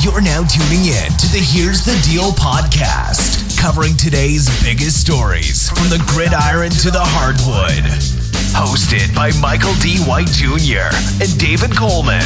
You're now tuning in to the Here's the Deal podcast, covering today's biggest stories from the gridiron to the hardwood. Hosted by Michael D. White Jr. and David Coleman.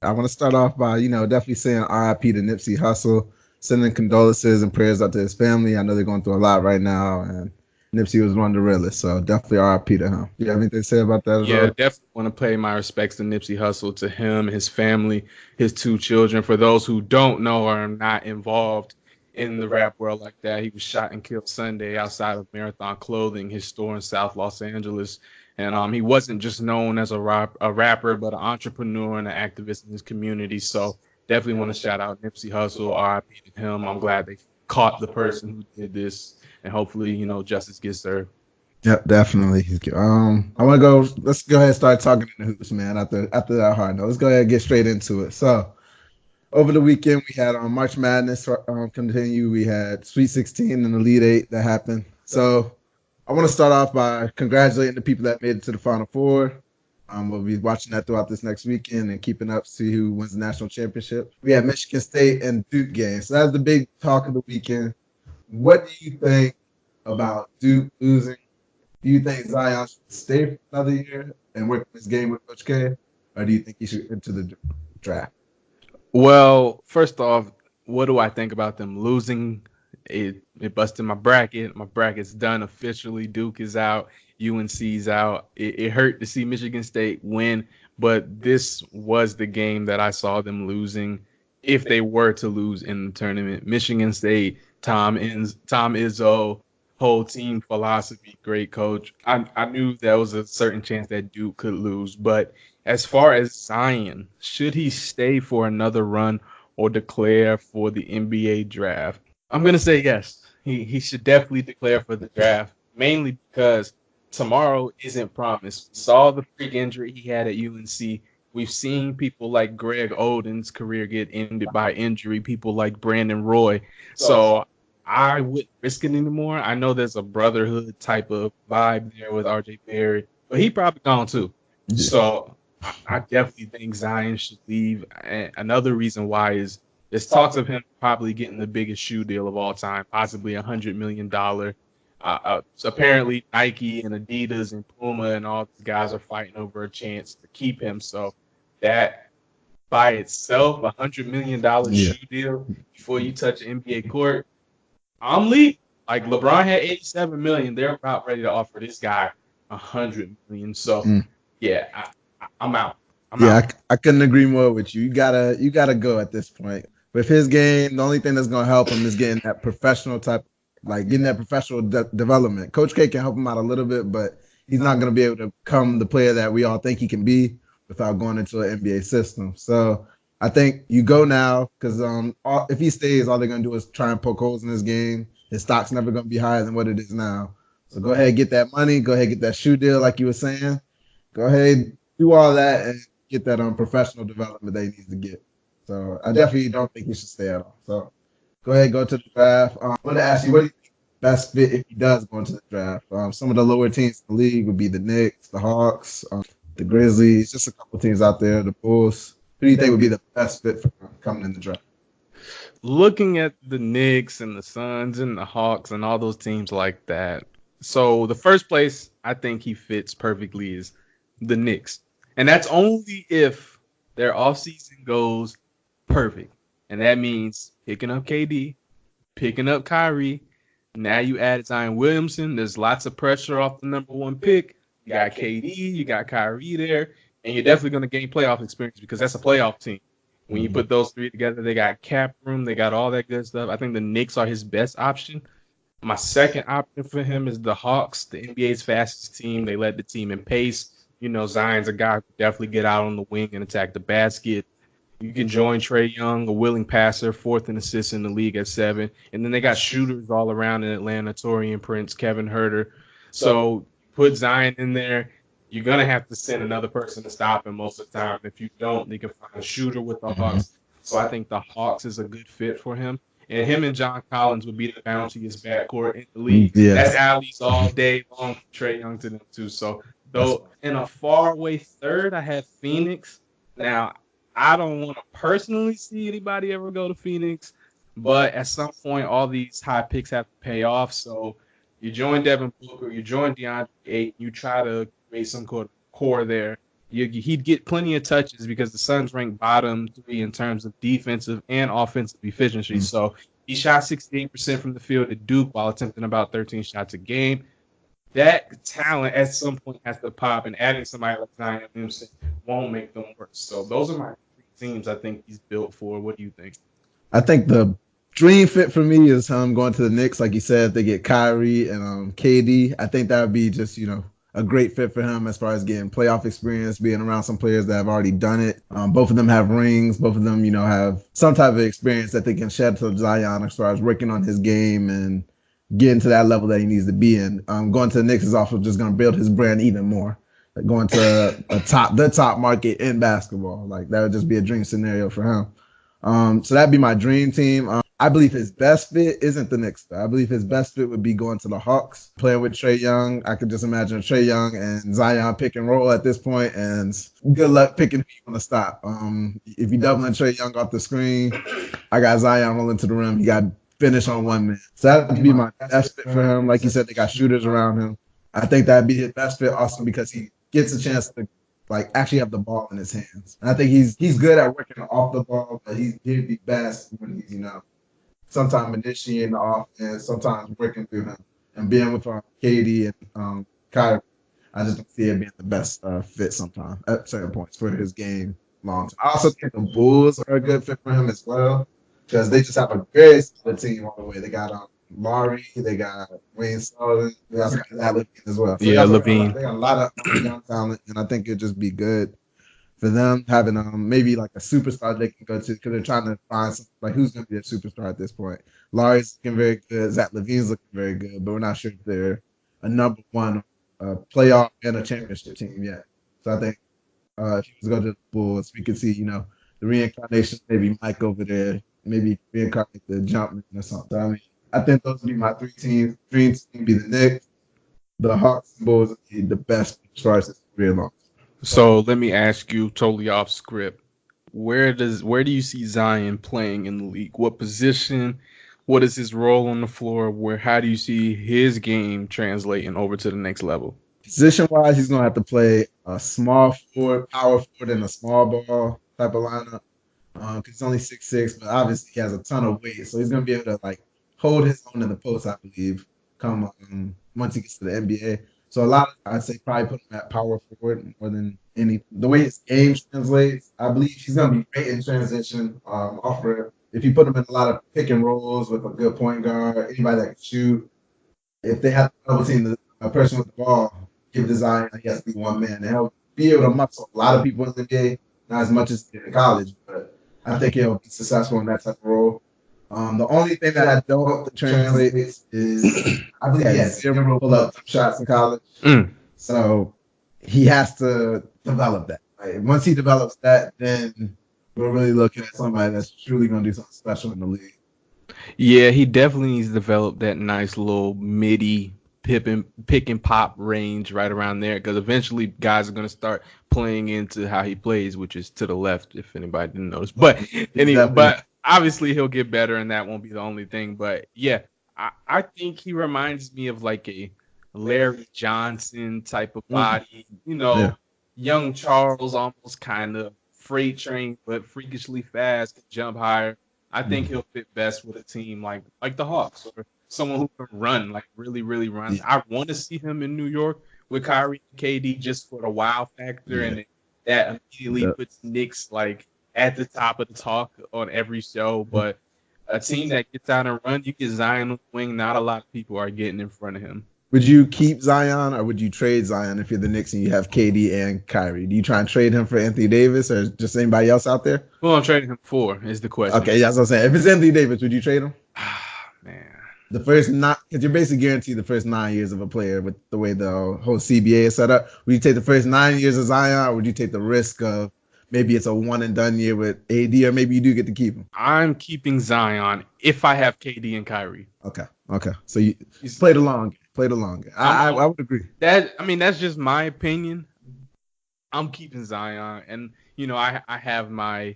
I want to start off by, definitely saying R.I.P. to Nipsey Hussle, sending condolences and prayers out to his family. I know they're going through a lot right now, and Nipsey was one of the realest, so definitely R.I.P. to him. You have anything to say about that? Yeah, definitely want to pay my respects to Nipsey Hussle, to him, his family, his two children. For those who don't know or are not involved in the rap world like that, he was shot and killed Sunday outside of Marathon Clothing, his store in South Los Angeles. And he wasn't just known as a rapper, but an entrepreneur and an activist in his community. So definitely want to shout out Nipsey Hussle, R.I.P. to him. I'm glad they caught the person who did this, and hopefully, justice gets served. Yep, definitely. Let's go ahead and start talking in the hoops, man, after that hard note. Let's go ahead and get straight into it. So over the weekend, we had March Madness continue. We had Sweet 16 and Elite 8 that happened. So I want to start off by congratulating the people that made it to the Final Four. We'll be watching that throughout this next weekend and keeping up to see who wins the national championship. We had Michigan State and Duke games. So that's the big talk of the weekend. What do you think about Duke losing? Do you think Zion should stay for another year and work this game with Coach K? Or do you think he should enter the draft? Well, first off, what do I think about them losing? It busted my bracket. My bracket's done officially. Duke is out. UNC's out. It hurt to see Michigan State win, but this was the game that I saw them losing if they were to lose in the tournament. Michigan State, Tom Izzo, whole team philosophy, great coach. I knew there was a certain chance that Duke could lose, but as far as Zion, should he stay for another run or declare for the NBA draft? I'm going to say yes. He should definitely declare for the draft, mainly because tomorrow isn't promised. We saw the freak injury he had at UNC. We've seen people like Greg Oden's career get ended by injury, people like Brandon Roy. So I wouldn't risk it anymore. I know there's a brotherhood type of vibe there with RJ Barrett, but he probably gone too. Yeah. So I definitely think Zion should leave. And another reason why is there's talks of him probably getting the biggest shoe deal of all time, possibly $100 million. So apparently Nike and Adidas and Puma and all these guys are fighting over a chance to keep him. So that by itself, $100 million shoe deal before you touch an NBA court, I'm leaving. Like LeBron had $87 million. They're about ready to offer this guy $100 million. So I'm out. I couldn't agree more with you. You gotta go at this point. With his game, the only thing that's gonna help him is getting that professional development. Coach K can help him out a little bit, but he's not gonna be able to become the player that we all think he can be without going into an NBA system. So I think you go now, because if he stays, all they're gonna do is try and poke holes in his game. His stock's never gonna be higher than what it is now. So go ahead, get that money. Go ahead, get that shoe deal, like you were saying. Go ahead, do all that and get that professional development that he needs to get. So I definitely don't think he should stay at all. So go ahead, go to the draft. I want to ask you, what do you think best fit if he does go into the draft? Some of the lower teams in the league would be the Knicks, the Hawks, the Grizzlies, just a couple teams out there, the Bulls. Who do you think would be the best fit for him coming in the draft? Looking at the Knicks and the Suns and the Hawks and all those teams like that. So the first place I think he fits perfectly is the Knicks. And that's only if their offseason goes perfect. And that means picking up KD, picking up Kyrie. Now you add Zion Williamson. There's lots of pressure off the number one pick. You got KD, you got Kyrie there, and you're definitely going to gain playoff experience because that's a playoff team. When you put those three together, they got cap room, they got all that good stuff. I think the Knicks are his best option. My second option for him is the Hawks, the NBA's fastest team. They led the team in pace. Zion's a guy who can definitely get out on the wing and attack the basket. You can join Trae Young, a willing passer, fourth in assists in the league at 7. And then they got shooters all around in Atlanta, Taurean Prince, Kevin Huerter. So put Zion in there. You're going to have to send another person to stop him most of the time. If you don't, they can find a shooter with the Hawks. So I think the Hawks is a good fit for him. And him and John Collins would be the bountiest backcourt in the league. Yes. That's alleys all day long from Trae Young to them too. So though in a faraway third, I have Phoenix. Now I don't want to personally see anybody ever go to Phoenix, but at some point all these high picks have to pay off. So you join Devin Booker, you join DeAndre Ayton, you try to create some core there. He'd get plenty of touches because the Suns rank bottom 3 in terms of defensive and offensive efficiency. Mm-hmm. So he shot 68% from the field at Duke while attempting about 13 shots a game. That talent at some point has to pop, and adding somebody like Zion Williamson won't make them worse. So those are my 3 teams I think he's built for. What do you think? I think the dream fit for me is him going to the Knicks. Like you said, they get Kyrie and KD. I think that would be just, a great fit for him as far as getting playoff experience, being around some players that have already done it. Both of them have rings. Both of them, have some type of experience that they can shed to Zion as far as working on his game and getting to that level that he needs to be in. Going to the Knicks is also just going to build his brand even more. Like going to the top market in basketball. Like that would just be a dream scenario for him. So that'd be my dream team. I believe his best fit isn't the Knicks, though. I believe his best fit would be going to the Hawks, playing with Trae Young. I could just imagine Trae Young and Zion pick and roll at this point, and good luck picking people to stop. If you doubling Trae Young off the screen, I got Zion rolling to the rim. He got finish on one man. So that would be my best fit for him. Like you said, they got shooters around him. I think that'd be his best fit also because he gets a chance to actually have the ball in his hands. And I think he's good at working off the ball, but he'd be best when he's, sometimes initiating the offense, sometimes working through him. And being with KD and Kyrie, I just don't see it being the best fit sometimes at certain points for his game long term. I also think the Bulls are a good fit for him as well because they just have a very solid team all the way. They got Laurie, they got Wayne Sullivan, they also got that Levine as well. So Levine. They got a lot of young talent, and I think it'd just be good for them having maybe like a superstar they can go to because they're trying to find who's going to be a superstar at this point. Laurie's looking very good. Zach LaVine's looking very good, but we're not sure if they're a number one playoff and a championship team yet. So I think if you go to the Bulls, we could see, the reincarnation, maybe Mike over there, maybe reincarnate the Jumpman or something. I think those would be my 3 teams. Dream team would be the Knicks, the Hawks, and Bulls would be the best as far as his career long. So let me ask you, totally off script, where do you see Zion playing in the league? What position? What is his role on the floor? How do you see his game translating over to the next level? Position-wise, he's going to have to play a small forward, power forward, and a small ball type of lineup. Because he's only 6'6", but obviously he has a ton of weight. So he's going to be able to hold his own in the post, I believe, once he gets to the NBA. So I'd say probably put him at power forward more than any. The way his game translates, I believe he's going to be great in transition. If you put him in a lot of pick and rolls with a good point guard, anybody that can shoot, if they have to double team a person with the ball, give the Zion, he has to be one man. And he'll be able to muscle a lot of people in the NBA, not as much as in college, but I think he'll be successful in that type of role. The only thing that I don't translate is I believe he has 0 pull-up shots in college. So he has to develop that. Once he develops that, then we're really looking at somebody that's truly going to do something special in the league. Yeah, he definitely needs to develop that nice little midi pick and pop range right around there because eventually guys are going to start playing into how he plays, which is to the left, if anybody didn't notice. But obviously he'll get better, and that won't be the only thing. But yeah, I think he reminds me of a Larry Johnson type of body, young Charles, almost kind of freight train, but freakishly fast, can jump higher. I think he'll fit best with a team like the Hawks or someone who can run, really, really run. I want to see him in New York with Kyrie and KD just for the wow factor, and that immediately puts Knicks at the top of the talk on every show. But a team that gets out and run, you get Zion on the wing. Not a lot of people are getting in front of him. Would you keep Zion or would you trade Zion if you're the Knicks and you have KD and Kyrie? Do you try and trade him for Anthony Davis or just anybody else out there? Who I'm trading him for is the question. Okay, that's what I'm saying. If it's Anthony Davis, would you trade him? Man. The first because you're basically guaranteed the first 9 years of a player with the way the whole CBA is set up. Would you take the first 9 years of Zion or would you take the risk of maybe it's a one and done year with AD, or maybe you do get to keep him. I'm keeping Zion if I have KD and Kyrie. Okay. So you play the long game. I would agree. That's just my opinion. I'm keeping Zion, and I have my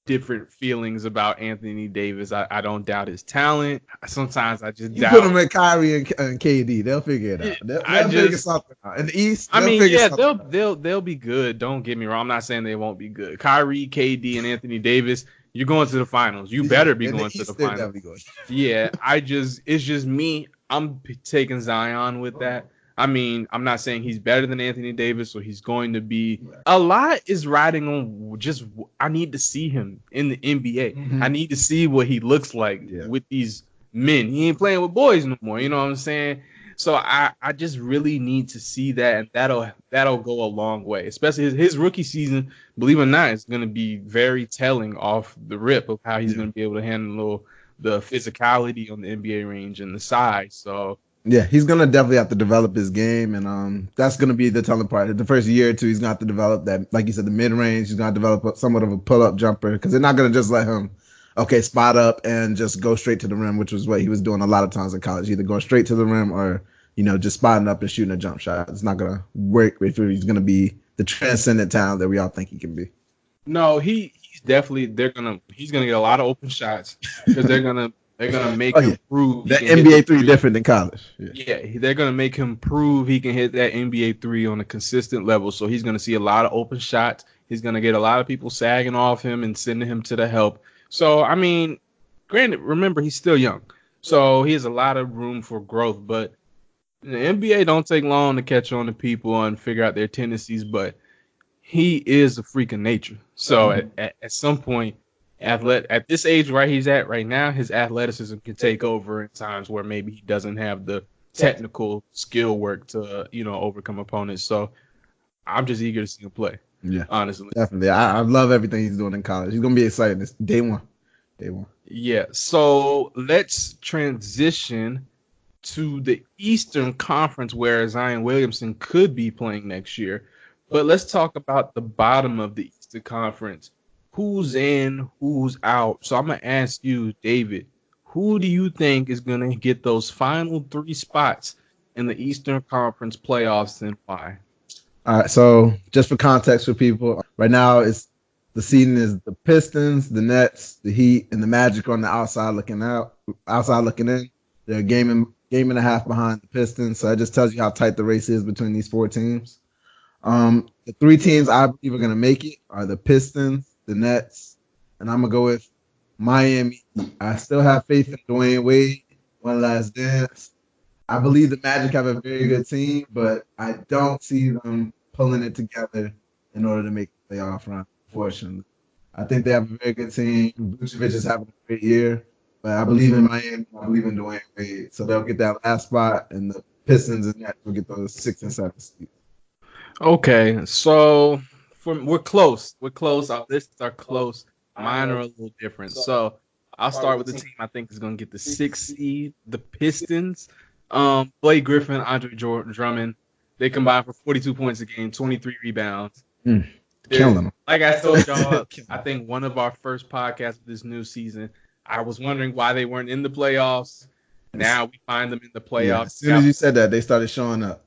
different feelings about Anthony Davis. I don't doubt his talent. Sometimes I just doubt. Put him at Kyrie and KD. They'll figure it out. They'll figure something out. In the East, they'll be good. Don't get me wrong. I'm not saying they won't be good. Kyrie, KD, and Anthony Davis, you're going to the finals. You better be going to the finals. Yeah, it's just me. I'm taking Zion with that. I'm not saying he's better than Anthony Davis, or he's going to be. A lot is riding on just. I need to see him in the NBA. Mm-hmm. I need to see what he looks like with these men. He ain't playing with boys no more. You know what I'm saying? So I just really need to see that, and that'll go a long way. Especially his rookie season, believe it or not, is going to be very telling off the rip of how he's going to be able to handle the physicality on the NBA range and the size. So. Yeah, he's going to definitely have to develop his game, and that's going to be the telling part. The first year or two, he's going to have to develop that, like you said, the mid-range. He's going to develop somewhat of a pull-up jumper, because they're not going to just let him, spot up and just go straight to the rim, which was what he was doing a lot of times in college, either going straight to the rim or, just spotting up and shooting a jump shot. It's not going to work if he's going to be the transcendent talent that we all think he can be. No, he's definitely he's going to get a lot of open shots, because they're going to make him prove that NBA 3 different than college. Yeah, they're going to make him prove he can hit that NBA 3 on a consistent level. So he's going to see a lot of open shots. He's going to get a lot of people sagging off him and sending him to the help. So, granted, remember, he's still young. So he has a lot of room for growth. But the NBA don't take long to catch on to people and figure out their tendencies. But he is a freak of nature. So at some point, at this age where he's at right now, his athleticism can take over in times where maybe he doesn't have the technical skill work to, overcome opponents. So I'm just eager to see him play. Yeah, honestly, definitely. I love everything he's doing in college. He's gonna be exciting. It's day one. Yeah. So let's transition to the Eastern Conference, where Zion Williamson could be playing next year. But let's talk about the bottom of the Eastern Conference. Who's in, who's out? So I'm going to ask you, David, who do you think is going to get those final 3 spots in the Eastern Conference playoffs, and why? All right, so just for context for people, right now the seeding is the Pistons, the Nets, the Heat, and the Magic on the outside looking in. They're a game and a half behind the Pistons, so that just tells you how tight the race is between these 4 teams. The 3 teams I believe are going to make it are the Pistons, the Nets, and I'm going to go with Miami. I still have faith in Dwayne Wade, one last dance. I believe the Magic have a very good team, but I don't see them pulling it together in order to make the playoff run, unfortunately. I think they have a very good team. Vucevic is having a great year, but I believe in Miami. I believe in Dwayne Wade. So they'll get that last spot, and the Pistons and Nets will get those 6 and 7 seeds. Okay, so we're close. Our lists are close. Mine are a little different. So I'll start with the team I think is going to get the 6th seed, the Pistons. Blake Griffin, Andre Drummond, they combined for 42 points a game, 23 rebounds. Killing them. Like I told y'all, I think one of our first podcasts of this new season, I was wondering why they weren't in the playoffs. Now we find them in the playoffs. Yeah, as soon as you said that, they started showing up.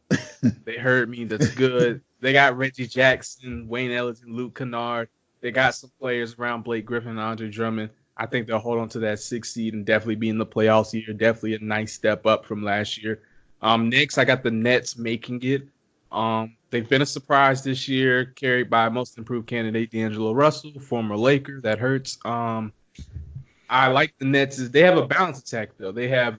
They heard me. That's good. They got Reggie Jackson, Wayne Ellington, Luke Kennard. They got some players around Blake Griffin and Andre Drummond. I think they'll hold on to that 6th seed and definitely be in the playoffs here. Definitely a nice step up from last year. Next, I got the Nets making it. They've been a surprise this year, carried by most improved candidate D'Angelo Russell, former Laker. That hurts. I like the Nets. They have a balanced attack, though. They have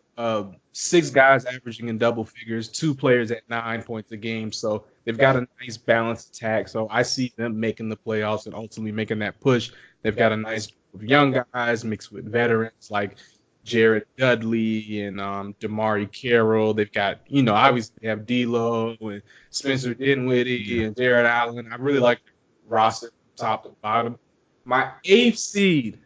6 guys averaging in double figures, 2 players at 9 points a game. So they've got a nice balanced attack. So I see them making the playoffs and ultimately making that push. They've got a nice group of young guys mixed with veterans like Jared Dudley and Damari Carroll. They've got, obviously they have D'Lo and Spencer Dinwiddie and Jared Allen. I really like the roster top to bottom. My 8th seed,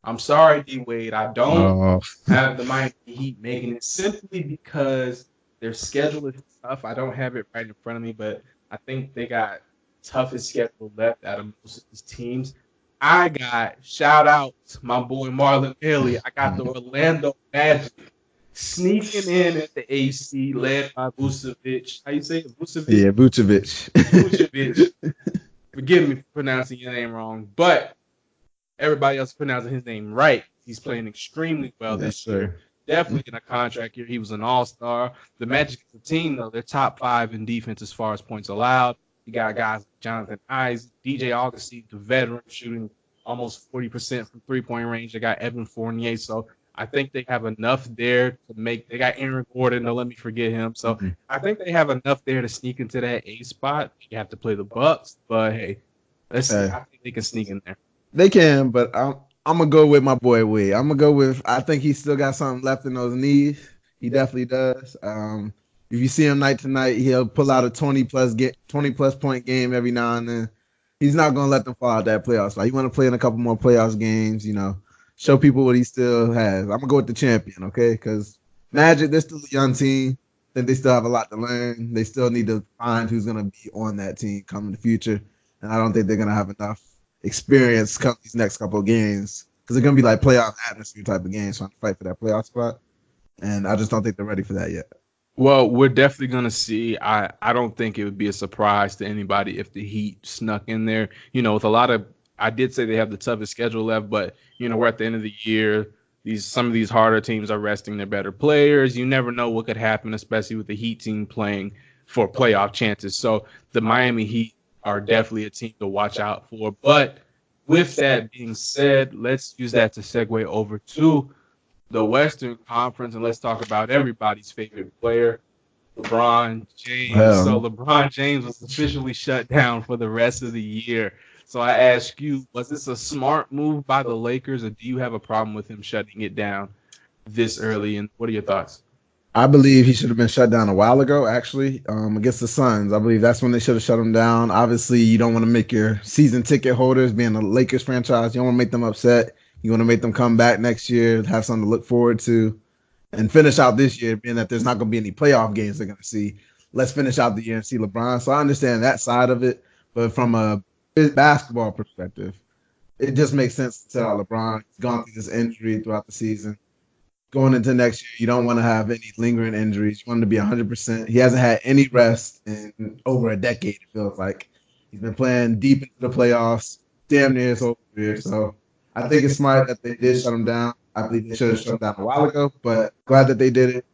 I'm sorry, D-Wade, I don't have the Miami Heat making it simply because their schedule is tough. I don't have it right in front of me, but I think they got toughest schedule left out of most of his teams. I got shout out to my boy Marlon Bailey. I got the Orlando Magic sneaking in at the AC, led by Vucevic. How you say it? Vucevic? Yeah, Vucevic. Vucevic. Forgive me for pronouncing your name wrong, but everybody else pronouncing his name right. He's playing extremely well this year. Definitely in a contract year. He was an all-star. The Magic is a team, though. They're top 5 in defense as far as points allowed. You got guys like Jonathan Isaac, DJ Augustine, the veteran, shooting almost 40% from three-point range. They got Evan Fournier. So I think they have enough there to make – they got Aaron Gordon. Don't let me forget him. So I think they have enough there to sneak into that A spot. You have to play the Bucks. But, hey, let's see. I think they can sneak in there. They can, but I'm going to go with my boy Wade. I'm going to go with – I think he still got something left in those knees. He definitely does. If you see him night to night, he'll pull out a 20-plus point game every now and then. He's not going to let them fall out that playoff spot. He want to play in a couple more playoffs games, show people what he still has. I'm going to go with the champion, okay? Because Magic, they're still a young team. I think they still have a lot to learn. They still need to find who's going to be on that team come in the future. And I don't think they're going to have enough experience come these next couple of games because they're going to be like playoff atmosphere type of games trying to fight for that playoff spot. And I just don't think they're ready for that yet. Well, we're definitely going to see. I don't think it would be a surprise to anybody if the Heat snuck in there. With a lot of – I did say they have the toughest schedule left, but, we're at the end of the year. Some of these harder teams are resting their better players. You never know what could happen, especially with the Heat team playing for playoff chances. So the Miami Heat are definitely a team to watch out for. But with that being said, let's use that to segue over to the Western Conference, and let's talk about everybody's favorite player, LeBron James. So LeBron James was officially shut down for the rest of the year. So I ask you, was this a smart move by the Lakers, or do you have a problem with him shutting it down this early? And what are your thoughts? I believe he should have been shut down a while ago, actually, against the Suns. I believe that's when they should have shut him down. Obviously, you don't want to make your season ticket holders, being a Lakers franchise, you don't want to make them upset. You want to make them come back next year, have something to look forward to, and finish out this year, being that there's not going to be any playoff games they're going to see. Let's finish out the year and see LeBron. So I understand that side of it. But from a basketball perspective, it just makes sense to tell LeBron he's gone through this injury throughout the season. Going into next year, you don't want to have any lingering injuries. You want him to be 100%. He hasn't had any rest in over a decade, it feels like. He's been playing deep into the playoffs, damn near his whole career. So I think it's smart that they did shut him down. I believe they should have shut him down a while ago, but glad that they did it.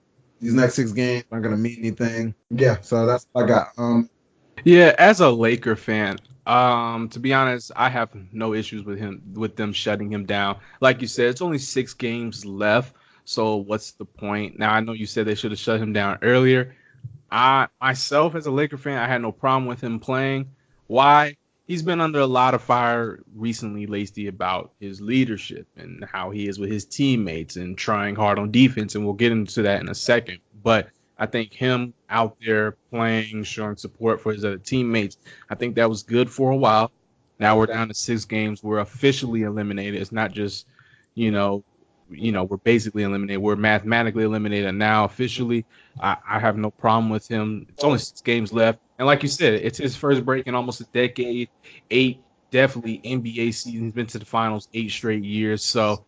These next 6 games aren't going to mean anything. Yeah, so that's what I got. Yeah, as a Laker fan, to be honest, I have no issues with them shutting him down. Like you said, it's only 6 games left, so what's the point? Now, I know you said they should have shut him down earlier. I, myself, as a Laker fan, I had no problem with him playing. Why? He's been under a lot of fire recently, Lacey, about his leadership and how he is with his teammates and trying hard on defense, and we'll get into that in a second. But I think him out there playing, showing support for his other teammates, I think that was good for a while. Now we're down to 6 games. We're officially eliminated. It's not just, we're basically eliminated. We're mathematically eliminated now officially. I have no problem with him. It's only 6 games left. And like you said, it's his first break in almost a decade. 8 definitely NBA seasons. He's been to the finals 8 straight years. So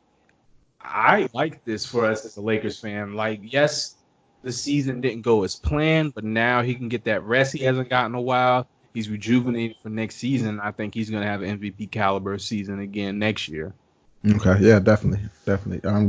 I like this for us as a Lakers fan. Like, yes, the season didn't go as planned, but now he can get that rest he hasn't gotten in a while. He's rejuvenated for next season. I think he's going to have an MVP caliber season again next year. Okay, yeah, definitely.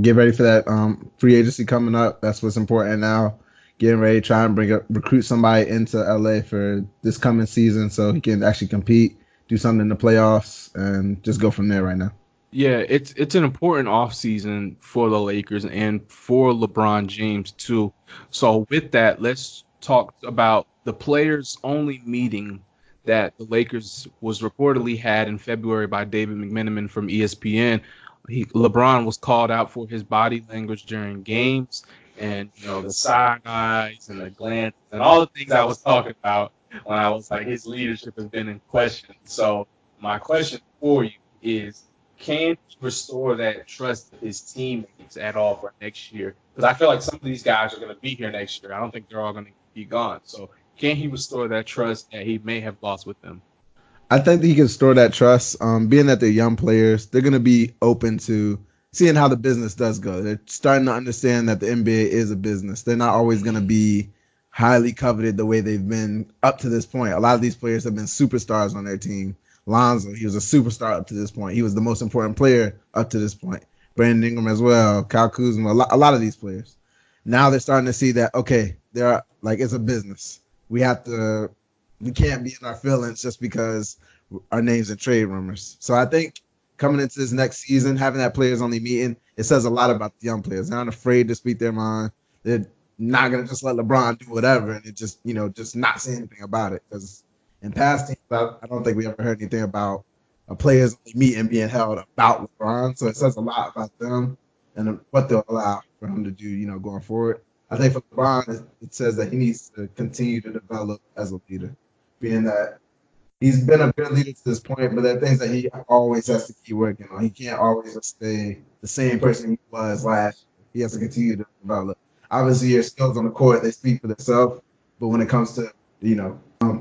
Get ready for that free agency coming up. That's what's important now. Getting ready, try and recruit somebody into LA for this coming season so he can actually compete, do something in the playoffs, and just go from there right now. Yeah, it's an important offseason for the Lakers and for LeBron James too. So with that, let's talk about the players-only meeting that the Lakers was reportedly had in February by David McMenamin from ESPN. LeBron was called out for his body language during games. And, the side eyes and the glance and all the things I was talking about when I was like, his leadership has been in question. So my question for you is, can he restore that trust of his teammates at all for next year? Because I feel like some of these guys are going to be here next year. I don't think they're all going to be gone. So can he restore that trust that he may have lost with them? I think that he can store that trust. Being that they're young players, they're going to be open to seeing how the business does go. They're starting to understand that the NBA is a business. They're not always going to be highly coveted the way they've been up to this point. A lot of these players have been superstars on their team. Lonzo, he was a superstar up to this point. He was the most important player up to this point. Brandon Ingram as well, Kyle Kuzma, a lot of these players. Now they're starting to see that, okay, they're like, it's a business. We can't be in our feelings just because our names in trade rumors. So I think coming into this next season, having that players only meeting, it says a lot about the young players. They're not afraid to speak their mind. They're not going to just let LeBron do whatever and it just not say anything about it. Because in past teams, I don't think we ever heard anything about a players only meeting being held about LeBron. So it says a lot about them and what they'll allow for him to do, going forward. I think for LeBron, it says that he needs to continue to develop as a leader, being that he's been a good leader to this point, but there are things that he always has to keep working on. He can't always just stay the same person he was last year. He has to continue to develop. Obviously, your skills on the court, they speak for themselves, but when it comes to,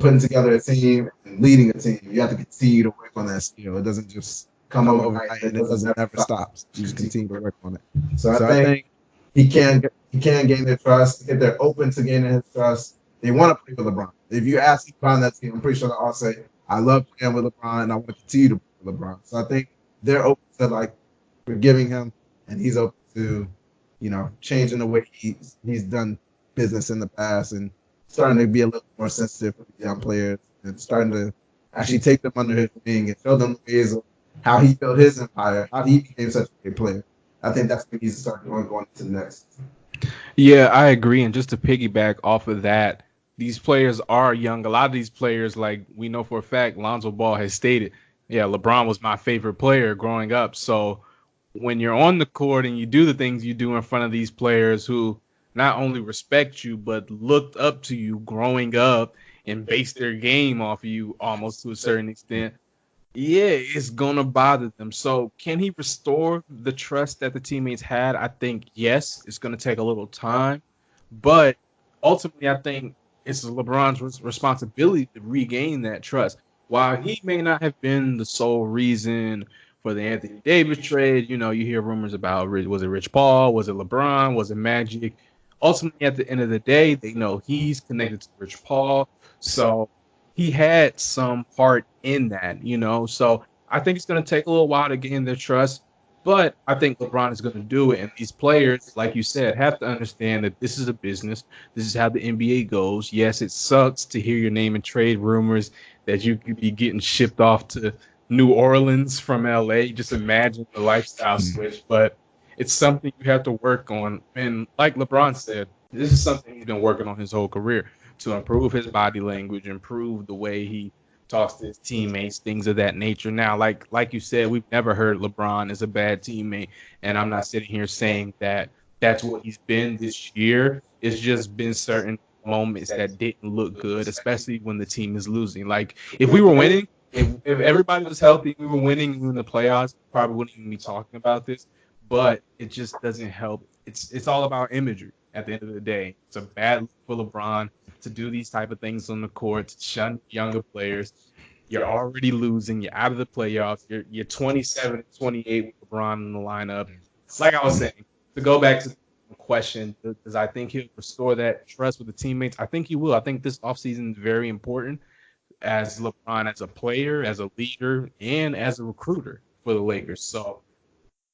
putting together a team and leading a team, you have to continue to work on that skill. It doesn't just come overnight and it doesn't never stops. You just continue to work on it. So I think he can gain their trust. If they're open to gaining his trust, they want to play with LeBron. If you ask LeBron that team, I'm pretty sure they'll all say, I love playing with LeBron and I want to continue to play with LeBron. So I think they're open to forgiving him and he's open to, changing the way he's done business in the past and starting to be a little more sensitive for young players and starting to actually take them under his wing and show them the ways of how he built his empire, how he became such a great player. I think that's what he needs to start doing going to the next. Yeah, I agree. And just to piggyback off of that, these players are young. A lot of these players, like we know for a fact, Lonzo Ball has stated, yeah, LeBron was my favorite player growing up. So when you're on the court and you do the things you do in front of these players who not only respect you, but looked up to you growing up and based their game off of you almost to a certain extent, yeah, it's going to bother them. So can he restore the trust that the teammates had? I think, yes, it's going to take a little time. But ultimately, I think it's LeBron's responsibility to regain that trust. While he may not have been the sole reason for the Anthony Davis trade, you hear rumors about, was it Rich Paul? Was it LeBron? Was it Magic? Ultimately, at the end of the day, they know he's connected to Rich Paul. So he had some part in that, So I think it's going to take a little while to gain their trust. But I think LeBron is going to do it. And these players, like you said, have to understand that this is a business. This is how the NBA goes. Yes, it sucks to hear your name in trade rumors that you could be getting shipped off to New Orleans from LA. Just imagine the lifestyle switch. But it's something you have to work on. And like LeBron said, this is something he's been working on his whole career to improve his body language, improve the way he talks to his teammates, things of that nature. Now, like you said, we've never heard LeBron is a bad teammate, and I'm not sitting here saying that that's what he's been this year. It's just been certain moments that didn't look good, especially when the team is losing. Like, if we were winning, if everybody was healthy, we were winning in the playoffs, probably wouldn't even be talking about this, but it just doesn't help. It's all about imagery at the end of the day. It's a bad look for LeBron to do these type of things on the court, to shun younger players. You're already losing. You're out of the playoffs. You're 27-28 with LeBron in the lineup. It's like I was saying, to go back to the question, does I think he'll restore that trust with the teammates? I think he will. I think this offseason is very important as LeBron, as a player, as a leader, and as a recruiter for the Lakers. So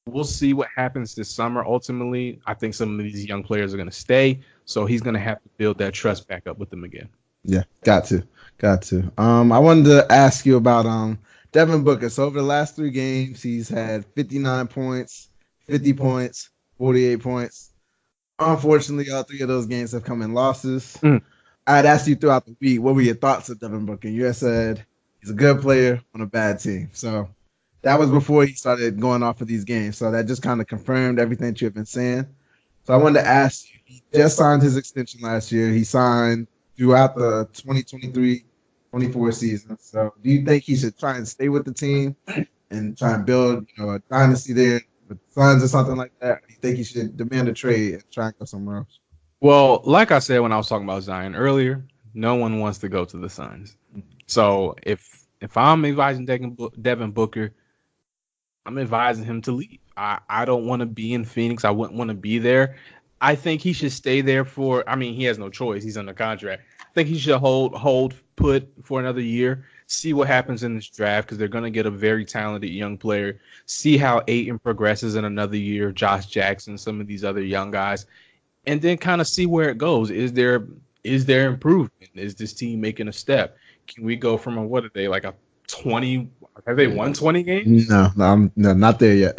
we'll see what happens this summer. Ultimately, I think some of these young players are going to stay, so he's going to have to build that trust back up with them again. Yeah, got to. I wanted to ask you about Devin Booker. So over the last 3 games, he's had 59 points, 50 points, 48 points. Unfortunately, all 3 of those games have come in losses. I'd asked you throughout the week, what were your thoughts of Devin Booker? You had said he's a good player on a bad team. So that was before he started going off of these games. So that just kind of confirmed everything that you've been saying. So I wanted to ask you, he just signed his extension last year. He signed throughout the 2023-24 season. So do you think he should try and stay with the team and try and build, a dynasty there with Suns or something like that? Or do you think he should demand a trade and try and go somewhere else? Well, like I said when I was talking about Zion earlier, no one wants to go to the Suns. So if if I'm advising Devin Booker, I'm advising him to leave. I don't want to be in Phoenix. I wouldn't want to be there. I think he should stay there for. I mean, he has no choice. He's under contract. I think he should hold put for another year. See what happens in this draft because they're going to get a very talented young player. See how Ayton progresses in another year. Josh Jackson, some of these other young guys, and then kind of see where it goes. Is there improvement? Is this team making a step? Can we go from what are they like a 20? Have they won 20 games? No, not there yet.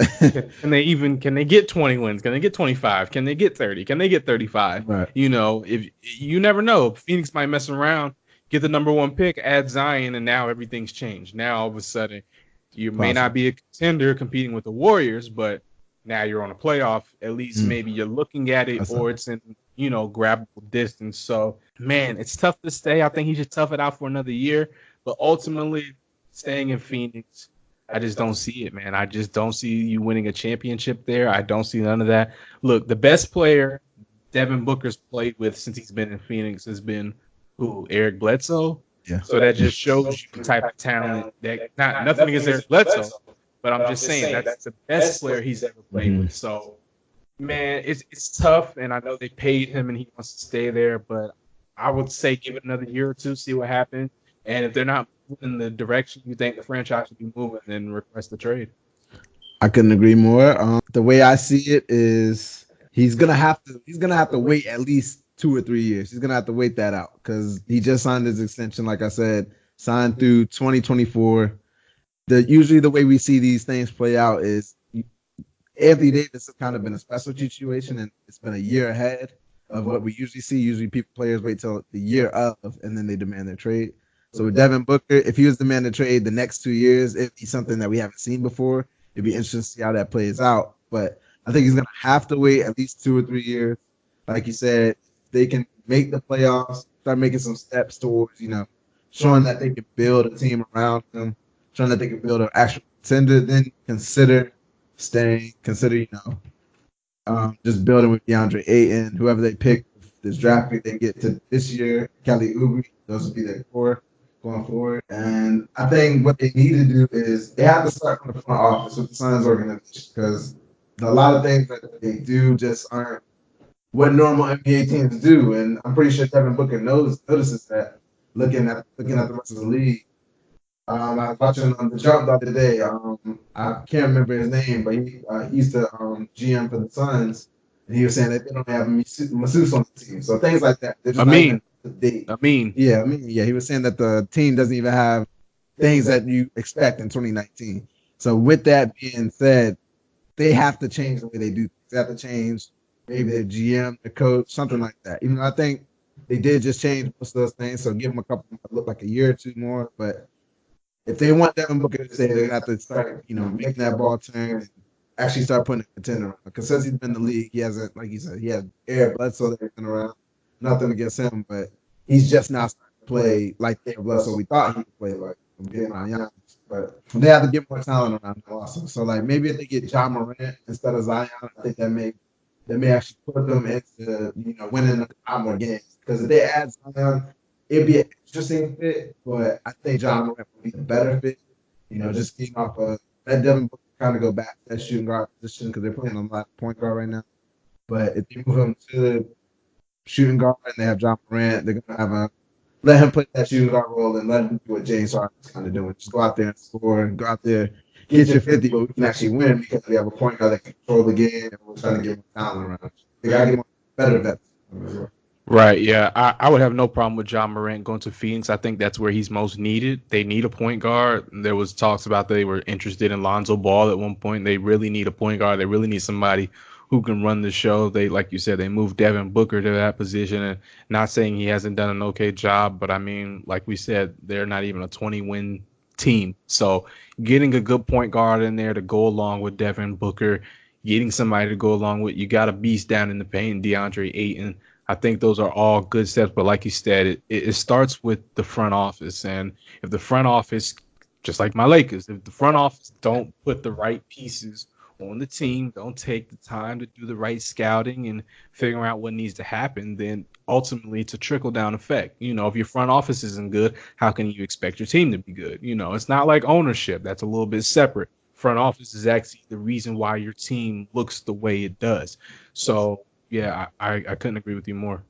Can they get 20 wins? Can they get 25? Can they get 30? Can they get 35? Right. If you never know, Phoenix might mess around, get the number 1 pick, add Zion, and now everything's changed. Now all of a sudden, you may not be a contender competing with the Warriors, but now you're on a playoff. At least maybe you're looking at it, or it's in grabbable distance. So man, it's tough to stay. I think he should tough it out for another year, but ultimately, staying in Phoenix, I just don't see it, man. I just don't see you winning a championship there. I don't see none of that. Look, the best player Devin Booker's played with since he's been in Phoenix has been Eric Bledsoe. Yeah. So that just shows you the type of talent that nothing against Eric Bledsoe, but I'm just saying that's the best player he's ever played with. So man, it's tough, and I know they paid him and he wants to stay there, but I would say give it another year or two, see what happens. And if they're not in the direction you think the franchise should be moving, then request the trade. I couldn't agree more. The way I see it is he's gonna have to wait at least 2 or 3 years. He's gonna have to wait that out because he just signed his extension, like I said, signed through 2024. Usually the way we see these things play out is Anthony Davis has kind of been a special situation, and it's been a year ahead of what we usually see. Usually players wait till the year of, and then they demand their trade. So with Devin Booker, if he was the man to trade the next 2 years, it'd be something that we haven't seen before. It'd be interesting to see how that plays out. But I think he's going to have to wait at least 2 or 3 years. Like you said, they can make the playoffs, start making some steps towards, showing that they can build a team around them, showing that they can build an actual contender, then consider staying, just building with DeAndre Ayton, whoever they pick, this draft pick they get to this year, Kelly Oubre, those would be their core going forward. And I think what they need to do is they have to start from the front office with the Suns organization because a lot of things that they do just aren't what normal NBA teams do. And I'm pretty sure Devin Booker notices that looking at the rest of the league. I was watching on the Jump the other day. I can't remember his name, but he used to GM for the Suns, and he was saying that they don't have masseuse on the team. So things like that. They're just Yeah, he was saying that the team doesn't even have things that you expect in 2019. So with that being said, they have to change the way they do things. They have to change maybe their GM, the coach, something like that. I think they did just change most of those things, so give them look like a year or two more. But if they want Devin Booker to stay, they're gonna have to start, making that ball turn and actually start putting a contender on. Because since he's been in the league, he hasn't, like you said, he had Eric Bledsoe that's been around. Nothing against him, but he's just not starting to play like Eric Bledsoe we thought he could play like being on Giannis. But they have to get more talent around him also. So maybe if they get John Morant instead of Zion, I think that may actually put them into winning a lot more games. Because if they add Zion, it'd be an interesting fit, but I think John Morant would be a better fit. Just getting off of that Devin Booker kind of go back to that shooting guard position because they're playing on a lot of point guard right now. But if they move him to shooting guard and they have John Morant, they're gonna let him play that shooting guard role and let him do what James Harden's kind of doing. Just go out there and score and go out there, get your 50, but we can actually win because we have a point guard that can control the game and we're trying to get more talent around. They gotta get more better vets. Right, yeah. I would have no problem with John Morant going to Phoenix. I think that's where he's most needed. They need a point guard. There was talks about they were interested in Lonzo Ball at one point. They really need a point guard. They really need somebody who can run the show. They, like you said, they moved Devin Booker to that position. And not saying he hasn't done an okay job, but I mean, like we said, they're not even a 20-win team. So getting a good point guard in there to go along with Devin Booker, getting somebody to go along with, you got a beast down in the paint, DeAndre Ayton. I think those are all good steps, but like you said, it starts with the front office. And if the front office, just like my Lakers, if the front office don't put the right pieces on the team don't take the time to do the right scouting and figuring out what needs to happen, then ultimately it's a trickle down effect. If your front office isn't good, how can you expect your team to be good? It's not like ownership. That's a little bit separate. Front office is actually the reason why your team looks the way it does. So yeah, I couldn't agree with you more.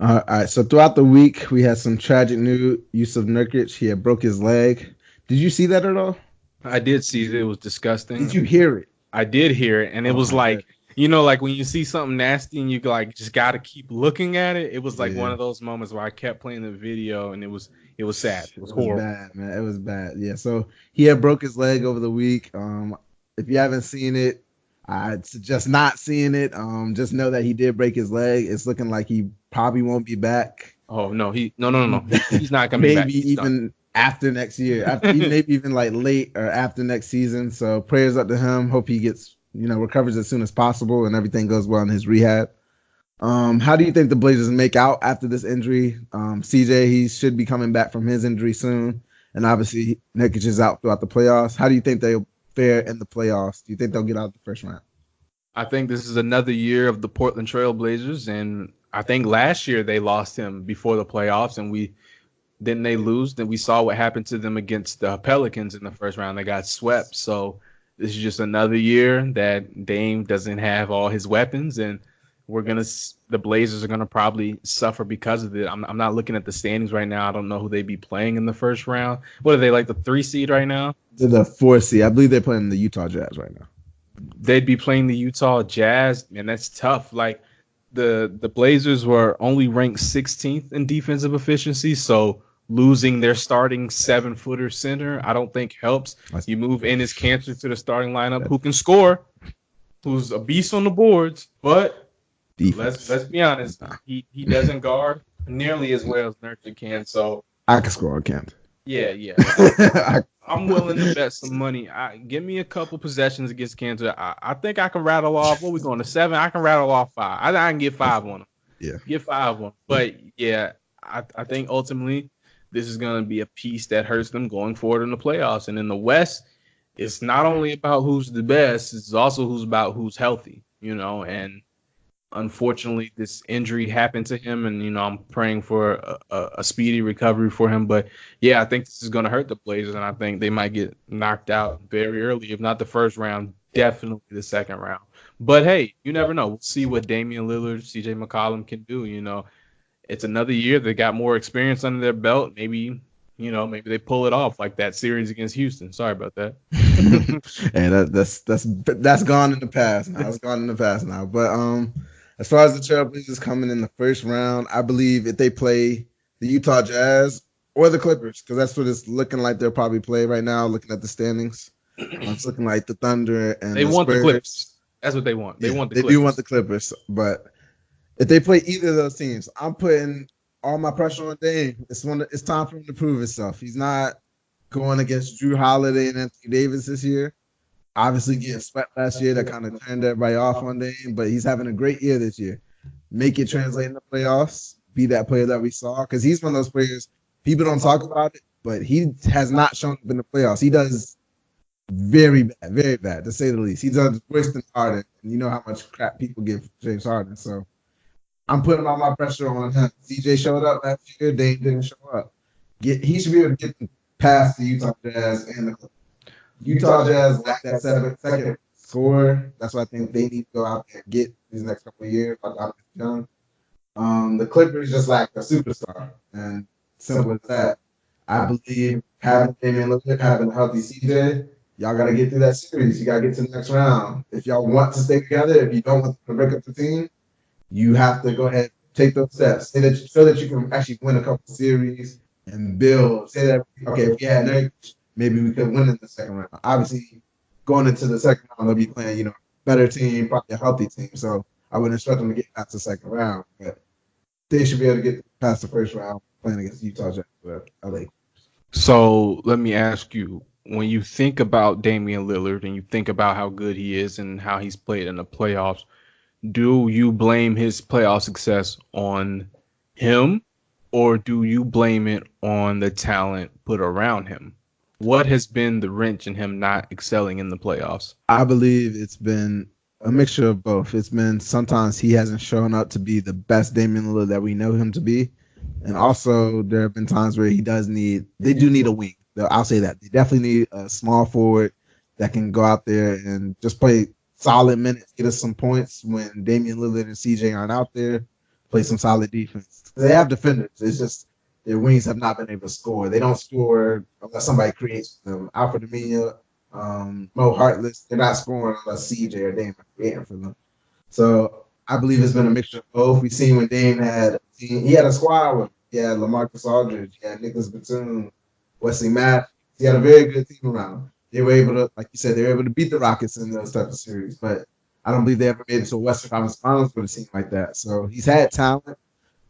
All right. So throughout the week, we had some tragic news. Use of Nurkic. He had broke his leg. Did you see that at all? I did see it. It was disgusting. Did you hear it? I did hear it, and it was like, like when you see something nasty and you like just got to keep looking at it. It was like one of those moments where I kept playing the video, and it was sad. It was horrible. Bad, man. It was bad. Yeah. So he had broke his leg over the week. If you haven't seen it, I'd suggest not seeing it. Just know that he did break his leg. It's looking like he probably won't be back. Oh no, no. He's not gonna be back. Maybe even after next year. Maybe even like late or after next season. So prayers up to him. Hope he gets recovers as soon as possible and everything goes well in his rehab. How do you think the Blazers make out after this injury? CJ, he should be coming back from his injury soon, and obviously Nurkic is out throughout the playoffs. How do you think they'll fare in the playoffs? Do you think they'll get out the first round? I think this is another year of the Portland Trail Blazers, and I think last year they lost him before the playoffs, and didn't they lose? Then we saw what happened to them against the Pelicans in the first round. They got swept. So this is just another year that Dame doesn't have all his weapons, and the Blazers are gonna probably suffer because of it. I'm not looking at the standings right now. I don't know who they'd be playing in the first round. What are they, like the 3 seed right now? They're the 4 seed. I believe they're playing the Utah Jazz right now. They'd be playing the Utah Jazz, and that's tough. Like the Blazers were only ranked 16th in defensive efficiency, so losing their starting 7-footer center, I don't think helps. You move Enes Kanter to the starting lineup, who can score, who's a beast on the boards, but let's be honest, he doesn't guard nearly as well as Nurkic can. So I can score on Kanter. Yeah. I'm willing to bet some money. Give me a couple possessions against Kansas. I think I can rattle off. What we going to 7? I can rattle off 5. I can get 5 on them. Yeah, get 5 on them. But yeah, I think ultimately this is going to be a piece that hurts them going forward in the playoffs. And in the West, it's not only about who's the best; it's also who's healthy. And unfortunately, this injury happened to him, and I'm praying for a speedy recovery for him. But yeah, I think this is going to hurt the Blazers, and I think they might get knocked out very early, if not the first round, definitely the second round. But hey, you never know. We'll see what Damian Lillard, CJ McCollum can do. It's another year. They got more experience under their belt. Maybe they pull it off like that series against Houston. Sorry about that. And that's gone in the past now. It's gone in the past now. But as far as the Trailblazers coming in the first round, I believe if they play the Utah Jazz or the Clippers, because that's what it's looking like they'll probably play right now, looking at the standings. It's looking like the Thunder and they want Spurs. The Clippers. That's what they want. They want the Clippers. They do want the Clippers. But if they play either of those teams, I'm putting all my pressure on Dame. It's time for him to prove himself. He's not going against Drew Holiday and Anthony Davis this year. Obviously getting swept last year, that kind of turned everybody off on Dame, but he's having a great year this year. Make it translate in the playoffs. Be that player that we saw, because he's one of those players, people don't talk about it, but he has not shown up in the playoffs. He does very bad, to say the least. He does worse than Harden, and you know how much crap people give James Harden, so I'm putting all my pressure on him. CJ showed up last year, Dame didn't show up. He should be able to get past the Utah Jazz and the Clippers. Utah Jazz lack that second scorer. That's what I think they need to go out there and get these next couple of years. Young. The Clippers just lack a superstar, and simple as that. I believe having Damian Lillard, having a healthy CJ, y'all got to get through that series. You got to get to the next round. If y'all want to stay together, if you don't want to break up the team, you have to go ahead and take those steps so that you can actually win a couple series and build. Say that, okay, if we had Nurkic, maybe we could win in the second round. Obviously, going into the second round, they'll be playing, better team, probably a healthy team. So I wouldn't expect them to get past the second round, but they should be able to get past the first round playing against Utah Jazz or LA. So let me ask you, when you think about Damian Lillard and you think about how good he is and how he's played in the playoffs, do you blame his playoff success on him, or do you blame it on the talent put around him? What has been the wrench in him not excelling in the playoffs? I believe it's been a mixture of both. It's been sometimes he hasn't shown up to be the best Damian Lillard that we know him to be. And also there have been times where they do need a wing. I'll say that. They definitely need a small forward that can go out there and just play solid minutes, get us some points when Damian Lillard and CJ aren't out there, play some solid defense. They have defenders. It's just their wings have not been able to score. They don't score unless somebody creates them. Alfred Amina, Mo Hartless, they're not scoring unless CJ or Dame are creating for them. So I believe it's been a mixture of both. We've seen when Dame he had a squad with he had LaMarcus Aldridge, he had Nicholas Batum, Wesley Matthews. He had a very good team around him. They were able to, like you said, they were able to beat the Rockets in those types of series. But I don't believe they ever made it to a Western Conference Finals with a team like that. So he's had talent,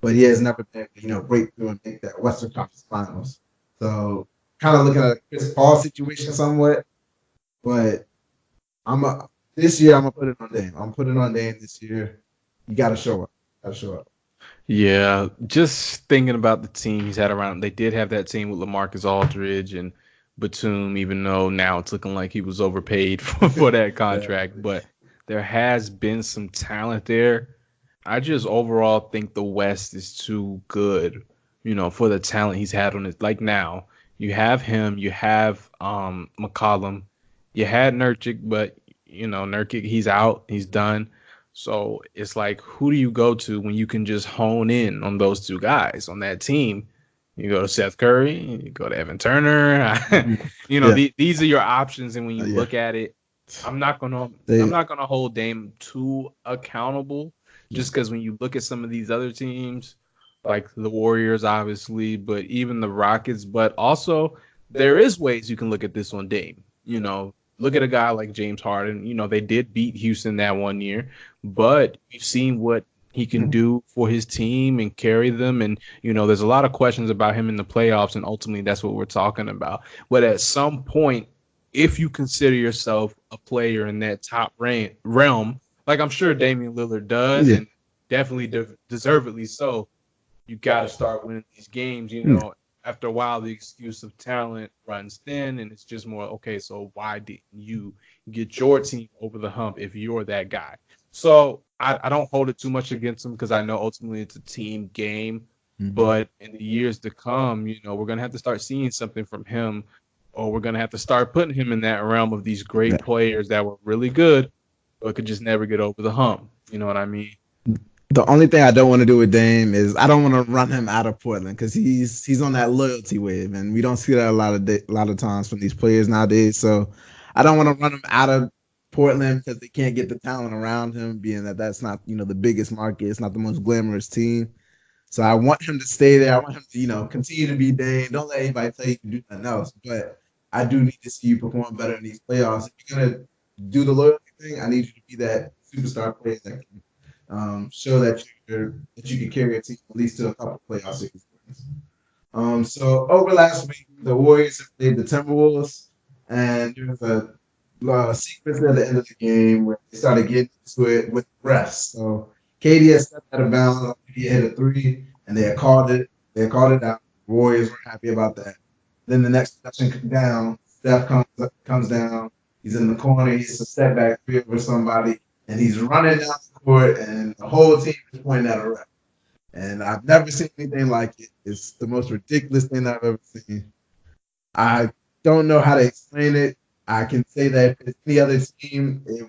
but he has never been, break through and make that Western Conference Finals. So kind of looking at a Chris Paul situation somewhat, but this year I'm gonna put it on Dame. I'm putting it on Dame this year. You gotta show up. Yeah, just thinking about the team he's had around. They did have that team with LaMarcus Aldridge and Batum, even though now it's looking like he was overpaid for that contract. Yeah. But there has been some talent there. I just overall think the West is too good, for the talent he's had on it. Like now, you have him, you have McCollum, you had Nurkic, but Nurkic, he's out, he's done. So it's like, who do you go to when you can just hone in on those two guys on that team? You go to Seth Curry, you go to Evan Turner. These are your options. And when you look at it, I'm not gonna hold Dame too accountable, just because when you look at some of these other teams, like the Warriors, obviously, but even the Rockets, but also there is ways you can look at this on Dame. Look at a guy like James Harden. They did beat Houston that one year, but we've seen what he can do for his team and carry them. And, there's a lot of questions about him in the playoffs, and ultimately that's what we're talking about. But at some point, if you consider yourself a player in that top realm, like I'm sure Damian Lillard does, and definitely deservedly so, you got to start winning these games, After a while, the excuse of talent runs thin, and it's just more, okay, so why didn't you get your team over the hump if you're that guy? So I don't hold it too much against him because I know ultimately it's a team game. Mm-hmm. But in the years to come, we're going to have to start seeing something from him, or we're going to have to start putting him in that realm of these great players that were really good but could just never get over the hump. You know what I mean? The only thing I don't want to do with Dame is I don't want to run him out of Portland because he's on that loyalty wave, and we don't see that a lot of times from these players nowadays. So I don't want to run him out of Portland because they can't get the talent around him, being that that's not the biggest market, it's not the most glamorous team. So I want him to stay there. I want him to continue to be Dame. Don't let anybody tell you to do nothing else. But I do need to see you perform better in these playoffs. If you're gonna do the loyalty thing, I need you to be that superstar player that can show that you can carry a team at least to a couple playoff series. So over last week, the Warriors played the Timberwolves, and there was a sequence at the end of the game where they started getting into it with refs. So KD had stepped out of bounds, he hit a three, and they had called it. They had called it out. The Warriors were happy about that. Then the next possession comes down. Steph comes down. He's in the corner. He's a step back three over somebody, and he's running down the court, and the whole team is pointing at a ref. And I've never seen anything like it. It's the most ridiculous thing I've ever seen. I don't know how to explain it. I can say that if it's any other team, it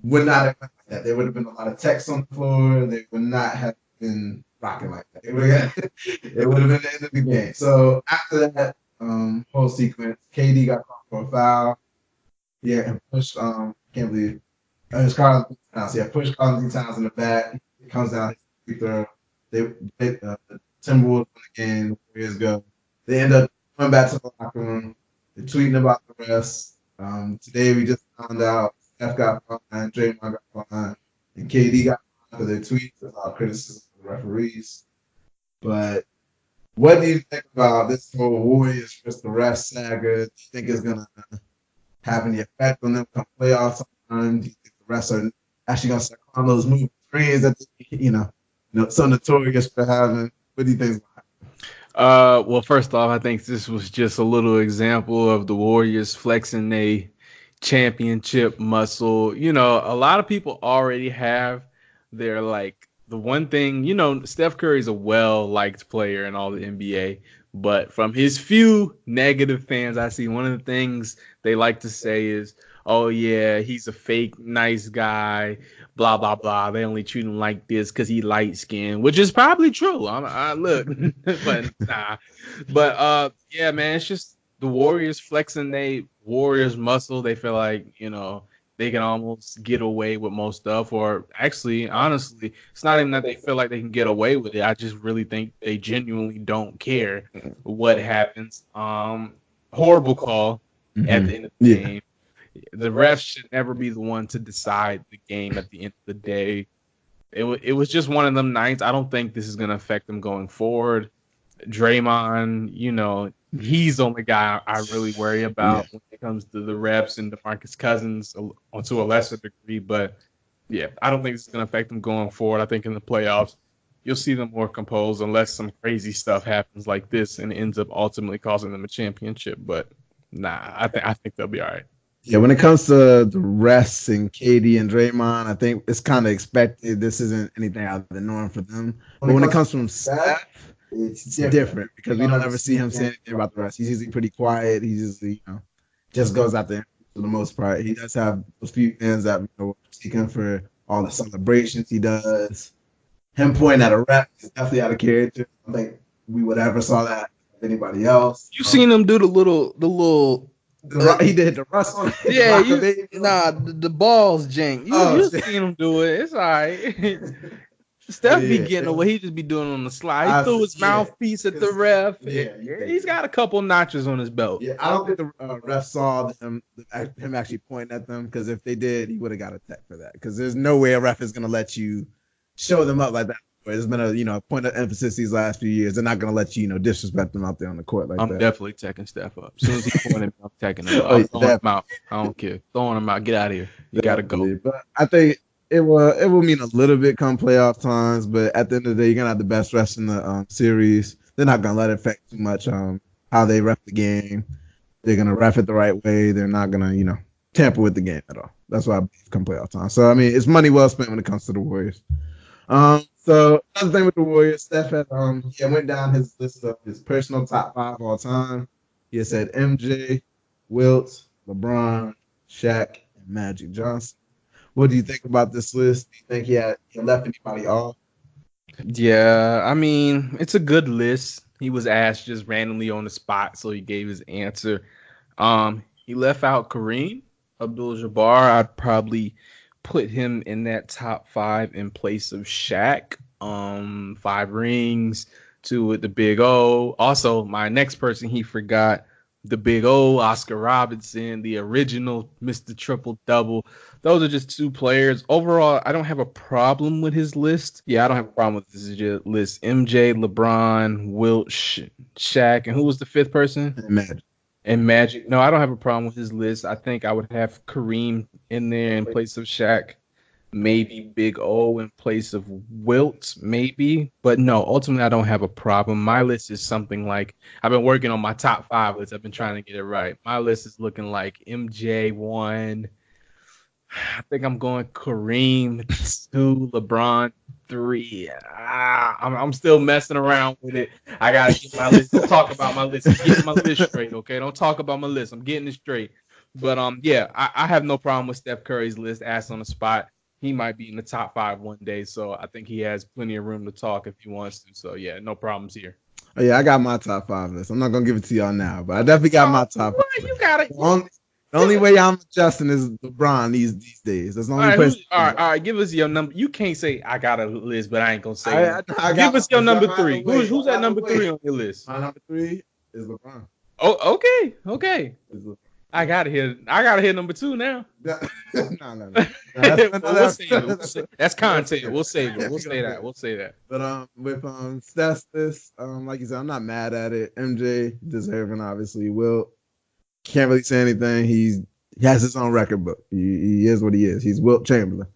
would not have been like that. There would have been a lot of text on the floor. They would not have been rocking like that. It would have been the end of the game. So after that whole sequence, KD got called for a foul. Yeah, and pushed. Can't believe it was Carl Towns. Yeah, pushed Carl Towns in the back. It comes down. The Timberwolves win the game. The Warriors go. They end up going back to the locker room. They're tweeting about the refs. Today we just found out Steph got fined, Draymond got fined, and KD got fined for their tweets about criticism of the referees. But what do you think about this whole Warriors versus the refs saga? Do you think it's gonna have any effect on them come playoffs time? Do you think the refs are actually gonna start calling those moving screens that they, so notorious for having? What do you think? Well, first off, I think this was just a little example of the Warriors flexing their championship muscle. You know, a lot of people already have their like the one thing, Steph Curry's a well-liked player in all the NBA, but from his few negative fans I see, one of the things they like to say is, "Oh yeah, he's a fake nice guy, blah blah blah. They only treat him like this because he light skinned," which is probably true. I look, but nah. But yeah, man, it's just the Warriors flexing they Warriors muscle. They feel like they can almost get away with most stuff, or actually, honestly, it's not even that they feel like they can get away with it. I just really think they genuinely don't care what happens. Horrible call at the end of the game. The refs should never be the one to decide the game at the end of the day. It was just one of them nights. I don't think this is going to affect them going forward. Draymond, he's the only guy I really worry about when it comes to the refs, and DeMarcus Cousins to a lesser degree. But, yeah, I don't think this is going to affect them going forward. I think in the playoffs, you'll see them more composed unless some crazy stuff happens like this and ends up ultimately costing them a championship. But, nah, I think they'll be all right. Yeah, when it comes to the rest and KD and Draymond, I think it's kind of expected. This isn't anything out of the norm for them. But when it comes from Steph, it's different because we don't ever see him say anything about the rest. He's usually pretty quiet. He's usually, just goes out there for the most part. He does have a few fans that seek him for all the celebrations he does. Him pointing at a ref is definitely out of character. I don't think we would ever saw that with anybody else. You seen him do the little. He did the Russell. Yeah, the balls jank. You seen him do it. It's all right. Steph be getting away. He just be doing it on the slide. He threw his mouthpiece at the ref. He's got a couple notches on his belt. Yeah, I don't think the ref saw him actually pointing at them, because if they did, he would have got a tech for that. Because there's no way a ref is going to let you show them up like that. There's been a point of emphasis these last few years. They're not going to let you disrespect them out there on the court like that. I'm definitely teching Steph up. As soon as he pointed, I'm teching him up. I'm throwing him out. I don't care. Throwing him out. Get out of here. You got to go. But I think it will mean a little bit come playoff times. But at the end of the day, you're going to have the best refs in the series. They're not going to let it affect too much how they ref the game. They're going to ref it the right way. They're not going to, tamper with the game at all. That's why I believe come playoff time. So, I mean, it's money well spent when it comes to the Warriors. So another thing with the Warriors, Steph had went down his list of his personal top 5 all time. He had said MJ, Wilt, LeBron, Shaq, and Magic Johnson. What do you think about this list? Do you think he left anybody off? Yeah, I mean, it's a good list. He was asked just randomly on the spot, so he gave his answer. He left out Kareem Abdul-Jabbar. I'd probably put him in that top 5 in place of Shaq. 5 rings, 2 with the Big O. Also, my next person he forgot, the Big O, Oscar Robertson, the original Mr. Triple Double. Those are just 2 players. Overall, I don't have a problem with his list. Yeah, I don't have a problem with this list. MJ, LeBron, Wilt, Shaq, and who was the 5th person? Magic. No, I don't have a problem with his list. I think I would have Kareem in there in place of Shaq. Maybe Big O in place of Wilt, maybe. But no, ultimately, I don't have a problem. My list is something like, I've been working on my top 5 list. I've been trying to get it right. My list is looking like MJ 1. I think I'm going Kareem 2, LeBron 3. I'm still messing around with it. I gotta get my list. Don't talk about my list. I'm getting my list straight, okay? Don't talk about my list. I'm getting it straight. But yeah, I have no problem with Steph Curry's list. Asked on the spot, he might be in the top 5 one day. So I think he has plenty of room to talk if he wants to. So yeah, no problems here. Oh yeah, I got my top 5 list. I'm not gonna give it to y'all now, but I definitely got my top 5. You got it. The only way I'm adjusting is LeBron these days. That's the only place. All right. Give us your number. You can't say I got a list, but I ain't gonna say it. Give us your number 3. Who's at number 3 on your list? My number 3 is LeBron. Oh, okay. I gotta hear number 2 now. No. We'll save it. That's content. We'll save it. We'll say that. But with Steph's list, like you said, I'm not mad at it. MJ deserving, obviously. Will. Can't really say anything. He has his own record book. He is what he is. He's Wilt Chamberlain.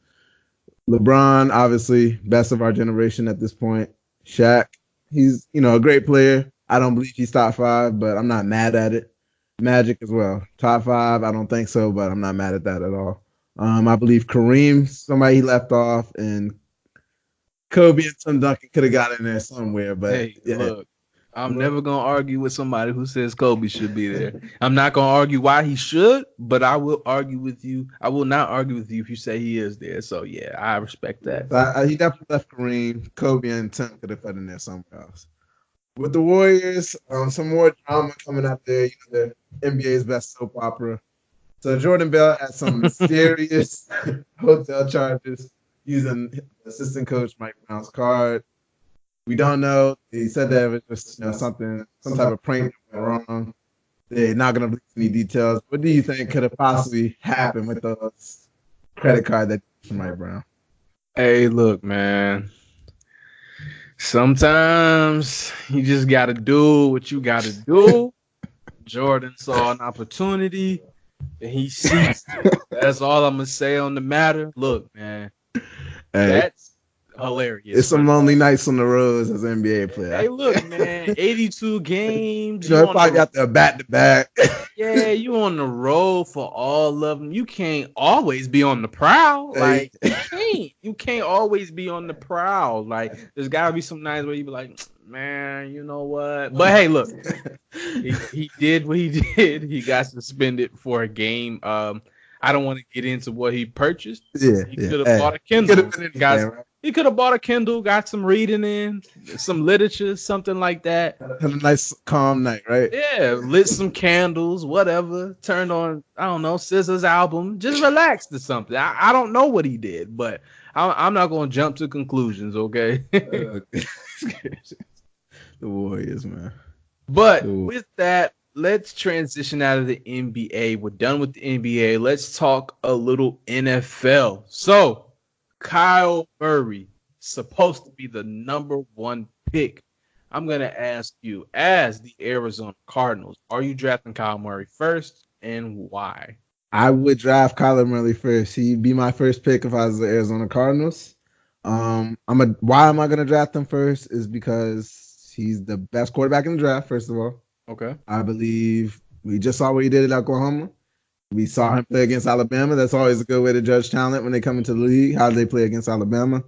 LeBron, obviously, best of our generation at this point. Shaq, he's a great player. I don't believe he's top 5, but I'm not mad at it. Magic as well. Top 5, I don't think so, but I'm not mad at that at all. I believe Kareem, somebody he left off, and Kobe and Tim Duncan could have got in there somewhere, but Hey, look, I'm never gonna argue with somebody who says Kobe should be there. I'm not gonna argue why he should, but I will argue with you. I will not argue with you if you say he is there. So yeah, I respect that. He definitely left Kareem. Kobe and Tim could have fit in there somewhere else. With the Warriors, some more drama coming out there. You know, the NBA's best soap opera. So Jordan Bell had some serious hotel charges using assistant coach Mike Brown's card. We don't know. He said that it was just some type of prank that went wrong. They're not going to release any details. What do you think could have possibly happened with those credit card that from Mike Brown? Hey, look, man. Sometimes you just got to do what you got to do. Jordan saw an opportunity and he seized it. That's all I'm going to say on the matter. Look, man, that's hilarious. It's some lonely nights on the road as an NBA player. Hey, look, man, 82 games. You know, probably got the back-to-back. Yeah, you on the road for all of them. You can't always be on the prowl. Like, you can't always be on the prowl. Like, there's got to be some nights where you be like, man, you know what? But hey, look, he did what he did. He got suspended for a game. I don't want to get into what he purchased. Yeah, he could have bought a Kindle. He could have bought a Kindle, got some reading in, some literature, something like that. Had a nice calm night, right? Yeah, lit some candles, whatever. Turned on, I don't know, SZA's album. Just relaxed or something. I don't know what he did, but I'm not going to jump to conclusions, okay? The Warriors, man. But with that, let's transition out of the NBA. We're done with the NBA. Let's talk a little NFL. So, Kyle Murray, supposed to be the number 1 pick. I'm going to ask you, as the Arizona Cardinals, are you drafting Kyle Murray first, and why? I would draft Kyler Murray first. He'd be my first pick if I was the Arizona Cardinals. Why am I going to draft him first is because he's the best quarterback in the draft, first of all. Okay. I believe we just saw what he did at Oklahoma. We saw him play against Alabama. That's always a good way to judge talent when they come into the league. How do they play against Alabama?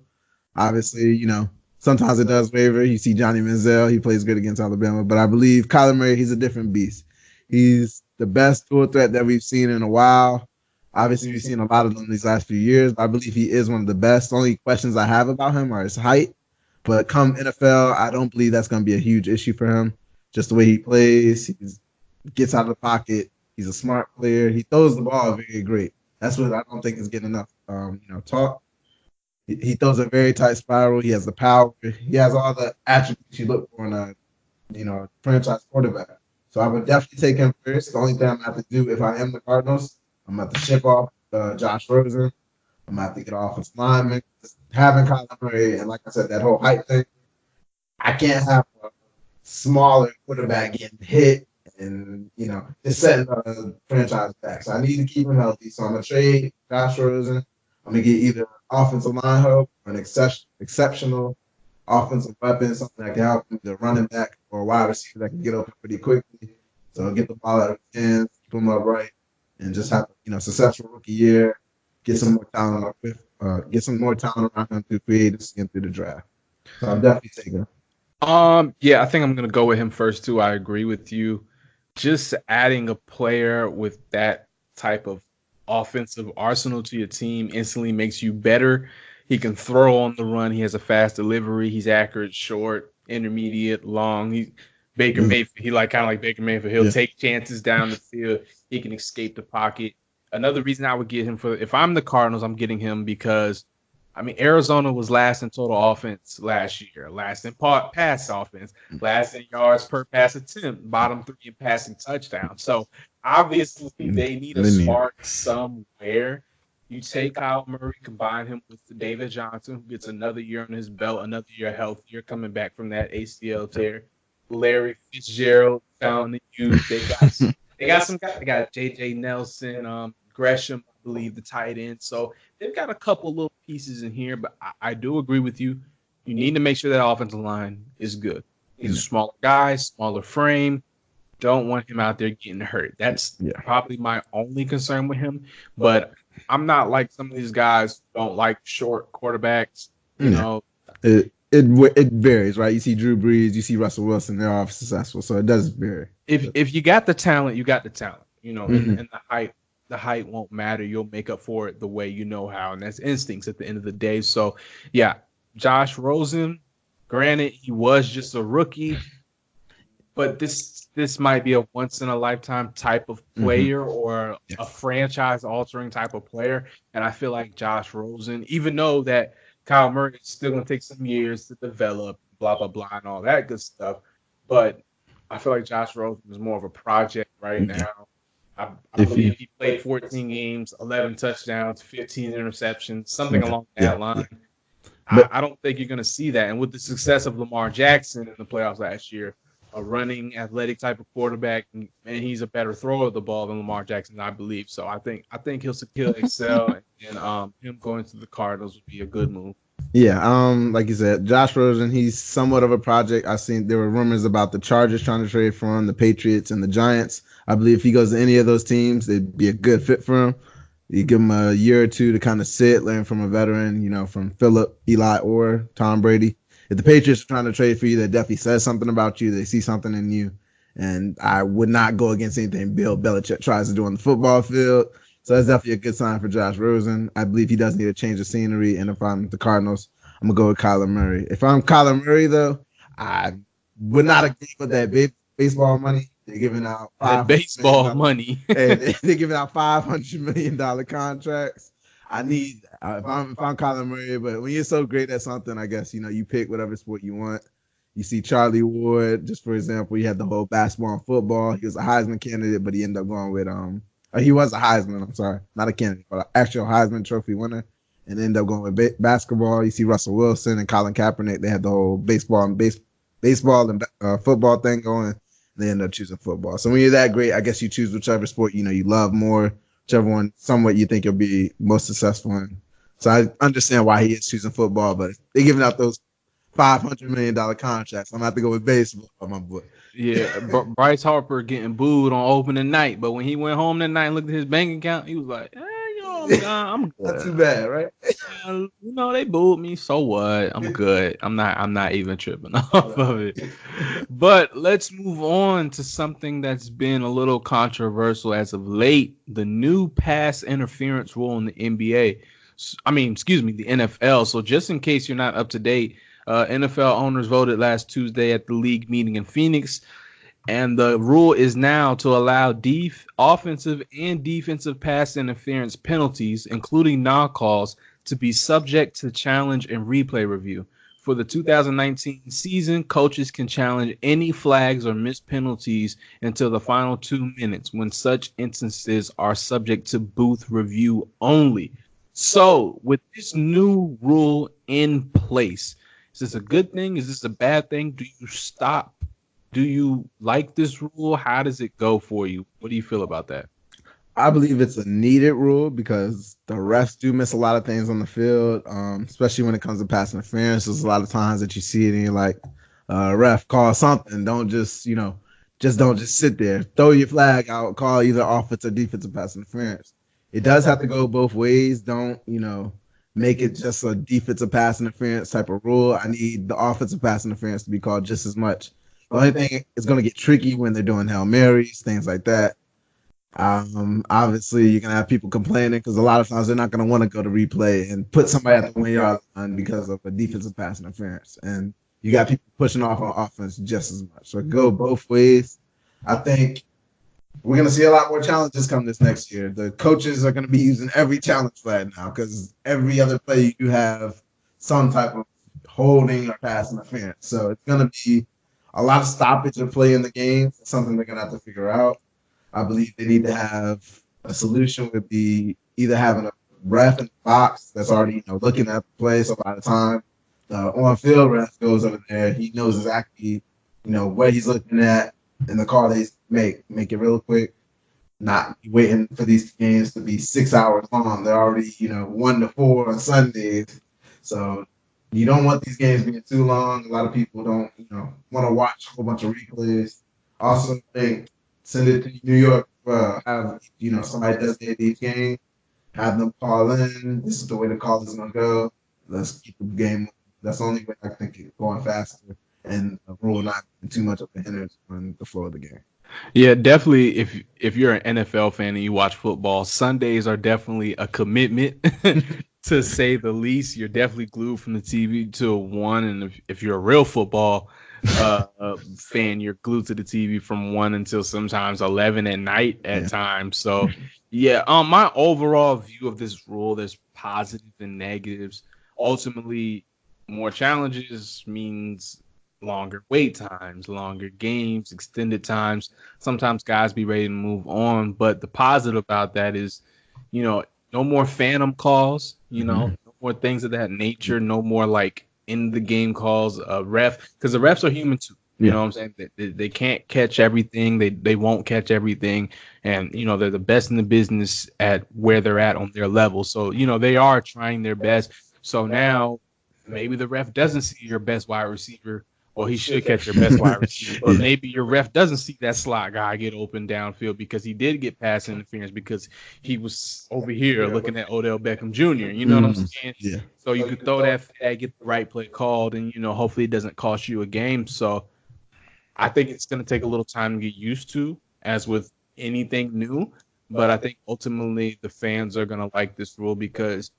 Obviously, you know, sometimes it does waver. You see Johnny Manziel. He plays good against Alabama. But I believe Kyler Murray, he's a different beast. He's the best dual threat that we've seen in a while. Obviously, we've seen a lot of them these last few years. I believe he is one of the best. The only questions I have about him are his height. But come NFL, I don't believe that's going to be a huge issue for him. Just the way he plays, he gets out of the pocket. He's a smart player. He throws the ball very great. That's what I don't think is getting enough, talk. He throws a very tight spiral. He has the power. He has all the attributes you look for in a, franchise quarterback. So I would definitely take him first. The only thing I'm going to have to do if I am the Cardinals, I'm going to have to ship off Josh Rosen. I'm going to have to get off his lineman. Having Kyler Murray, and like I said, that whole height thing, I can't have a smaller quarterback getting hit and, just setting the franchise back. So I need to keep him healthy. So I'm going to trade Josh Rosen. I'm going to get either offensive line help or an exceptional offensive weapon, something that can help him, the running back or a wide receiver that can get open pretty quickly. So get the ball out of his hands, keep him upright, and just have successful rookie year. Get some more talent around him through free agency and through the draft. So I'm definitely taking him. Yeah, I think I'm gonna go with him first too. I agree with you. Just adding a player with that type of offensive arsenal to your team instantly makes you better. He can throw on the run. He has a fast delivery. He's accurate, short, intermediate, long. He's Baker Mayfield. He kind of like Baker Mayfield. He'll take chances down the field. He can escape the pocket. Another reason I would get him if I'm the Cardinals, I'm getting him because, Arizona was last in total offense last year, last in pass offense, last in yards per pass attempt, bottom 3 in passing touchdowns. So obviously they need a spark somewhere. You take Kyle Murray, combine him with David Johnson, who gets another year on his belt, another year healthier, coming back from that ACL tear. Larry Fitzgerald found the youth. They got some guys. They got J.J. Nelson, Gresham, I believe, the tight end. So they've got a couple little pieces in here, but I do agree with you. You need to make sure that offensive line is good. He's a smaller guy, smaller frame. Don't want him out there getting hurt. That's probably my only concern with him. But I'm not like some of these guys who don't like short quarterbacks. You know, it varies, right? You see Drew Brees, you see Russell Wilson, they're all successful, so it does vary. If you got the talent, you got the talent. You know, and the height won't matter. You'll make up for it the way you know how, and that's instincts at the end of the day. So, yeah, Josh Rosen. Granted, he was just a rookie, but this might be a once in a lifetime type of player or a franchise altering type of player. And I feel like Josh Rosen, even though that Kyle Murray is still going to take some years to develop, blah, blah, blah, and all that good stuff. But I feel like Josh Rosen is more of a project right now. I believe he played 14 games, 11 touchdowns, 15 interceptions, something along that line. I don't think you're going to see that. And with the success of Lamar Jackson in the playoffs last year, a running, athletic type of quarterback, and he's a better thrower of the ball than Lamar Jackson, I believe. So I think he'll excel, and him going to the Cardinals would be a good move. Yeah, like you said, Josh Rosen, he's somewhat of a project. I seen there were rumors about the Chargers trying to trade for him, the Patriots and the Giants. I believe if he goes to any of those teams, it'd be a good fit for him. You give him a year or two to kind of sit, learn from a veteran, you know, from Phillip, Eli, or Tom Brady. If the Patriots are trying to trade for you, that definitely says something about you. They see something in you. And I would not go against anything Bill Belichick tries to do on the football field. So that's definitely a good sign for Josh Rosen. I believe he does need a change of scenery. And if I'm the Cardinals, I'm going to go with Kyler Murray. If I'm Kyler Murray, though, I would not agree with that baseball money. They're giving out baseball money. And they're giving out $500 million contracts. I need if I'm Kyler Murray, but when you're so great at something, I guess you pick whatever sport you want. You see Charlie Ward, just for example, he had the whole basketball and football. He was a Heisman candidate, but he ended up going with he was a Heisman. I'm sorry, not a candidate, but an actual Heisman Trophy winner, and ended up going with basketball. You see Russell Wilson and Colin Kaepernick. They had the whole baseball and football thing going. They end up choosing football. So when you're that great, I guess you choose whichever sport you love more, whichever one somewhat you think you'll be most successful in. So I understand why he is choosing football, but they're giving out those $500 million contracts. I'm gonna have to go with baseball on my book. Yeah, Bryce Harper getting booed on opening night, but when he went home that night and looked at his bank account, he was like, I'm good. Not too bad, right? They booed me. So what? I'm good. I'm not even tripping off of it. But let's move on to something that's been a little controversial as of late: the new pass interference rule in the NBA. The NFL. So just in case you're not up to date, NFL owners voted last Tuesday at the league meeting in Phoenix. And the rule is now to allow offensive and defensive pass interference penalties, including non-calls, to be subject to challenge and replay review. For the 2019 season, coaches can challenge any flags or missed penalties until the final 2 minutes, when such instances are subject to booth review only. So, with this new rule in place, is this a good thing? Is this a bad thing? Do you stop? Do you like this rule? How does it go for you? What do you feel about that? I believe it's a needed rule because the refs do miss a lot of things on the field, especially when it comes to pass interference. There's a lot of times that you see it and you're like, ref, call something. Don't just sit there. Throw your flag out, call either offensive or defensive pass interference. It does have to go both ways. Don't, make it just a defensive pass interference type of rule. I need the offensive pass interference to be called just as much. The only thing is going to get tricky when they're doing Hail Marys, things like that. Obviously, you're going to have people complaining because a lot of times they're not going to want to go to replay and put somebody at the 1 yard line because of a defensive pass interference. And you got people pushing off on offense just as much. So go both ways. I think we're going to see a lot more challenges come this next year. The coaches are going to be using every challenge flag now because every other play you have some type of holding or pass interference. So it's going to be a lot of stoppage of play in the game. It's something they're going to have to figure out. I believe they need to have a solution would be either having a ref in the box that's already looking at the play. So by the time the on-field ref goes over there, he knows exactly what he's looking at and the call they make it real quick. Not waiting for these games to be 6 hours long. They're already 1 to 4 on Sundays. So You don't want these games being too long. A lot of people don't, want to watch a whole bunch of replays. Also, think send it to New York. Have somebody designate each game. Have them call in. This is the way the call is gonna go. Let's keep the game. That's the only way I think it's going faster and the rule not too much of a hindrance on the flow of the game. Yeah, definitely. If you're an NFL fan and you watch football, Sundays are definitely a commitment, to say the least. You're definitely glued from the TV to one, and if you're a real football fan, you're glued to the TV from 1 until sometimes 11 at night at times. So, yeah. My overall view of this rule, there's positives and negatives. Ultimately, more challenges means longer wait times, longer games, extended times. Sometimes guys be ready to move on, but the positive about that is, no more phantom calls, no more things of that nature, no more like in the game calls, because the refs are human too. You know what I'm saying? They can't catch everything. They won't catch everything. And, they're the best in the business at where they're at on their level. So, they are trying their best. So now maybe the ref doesn't see your best wide receiver. Well, he should catch your best wide receiver. But maybe your ref doesn't see that slot guy get open downfield because he did get pass interference because he was over here looking at Odell Beckham Jr. You know what I'm saying? Yeah. So you could throw that flag, get the right play called, and, hopefully it doesn't cost you a game. So I think it's going to take a little time to get used to, as with anything new. But I think ultimately the fans are going to like this rule because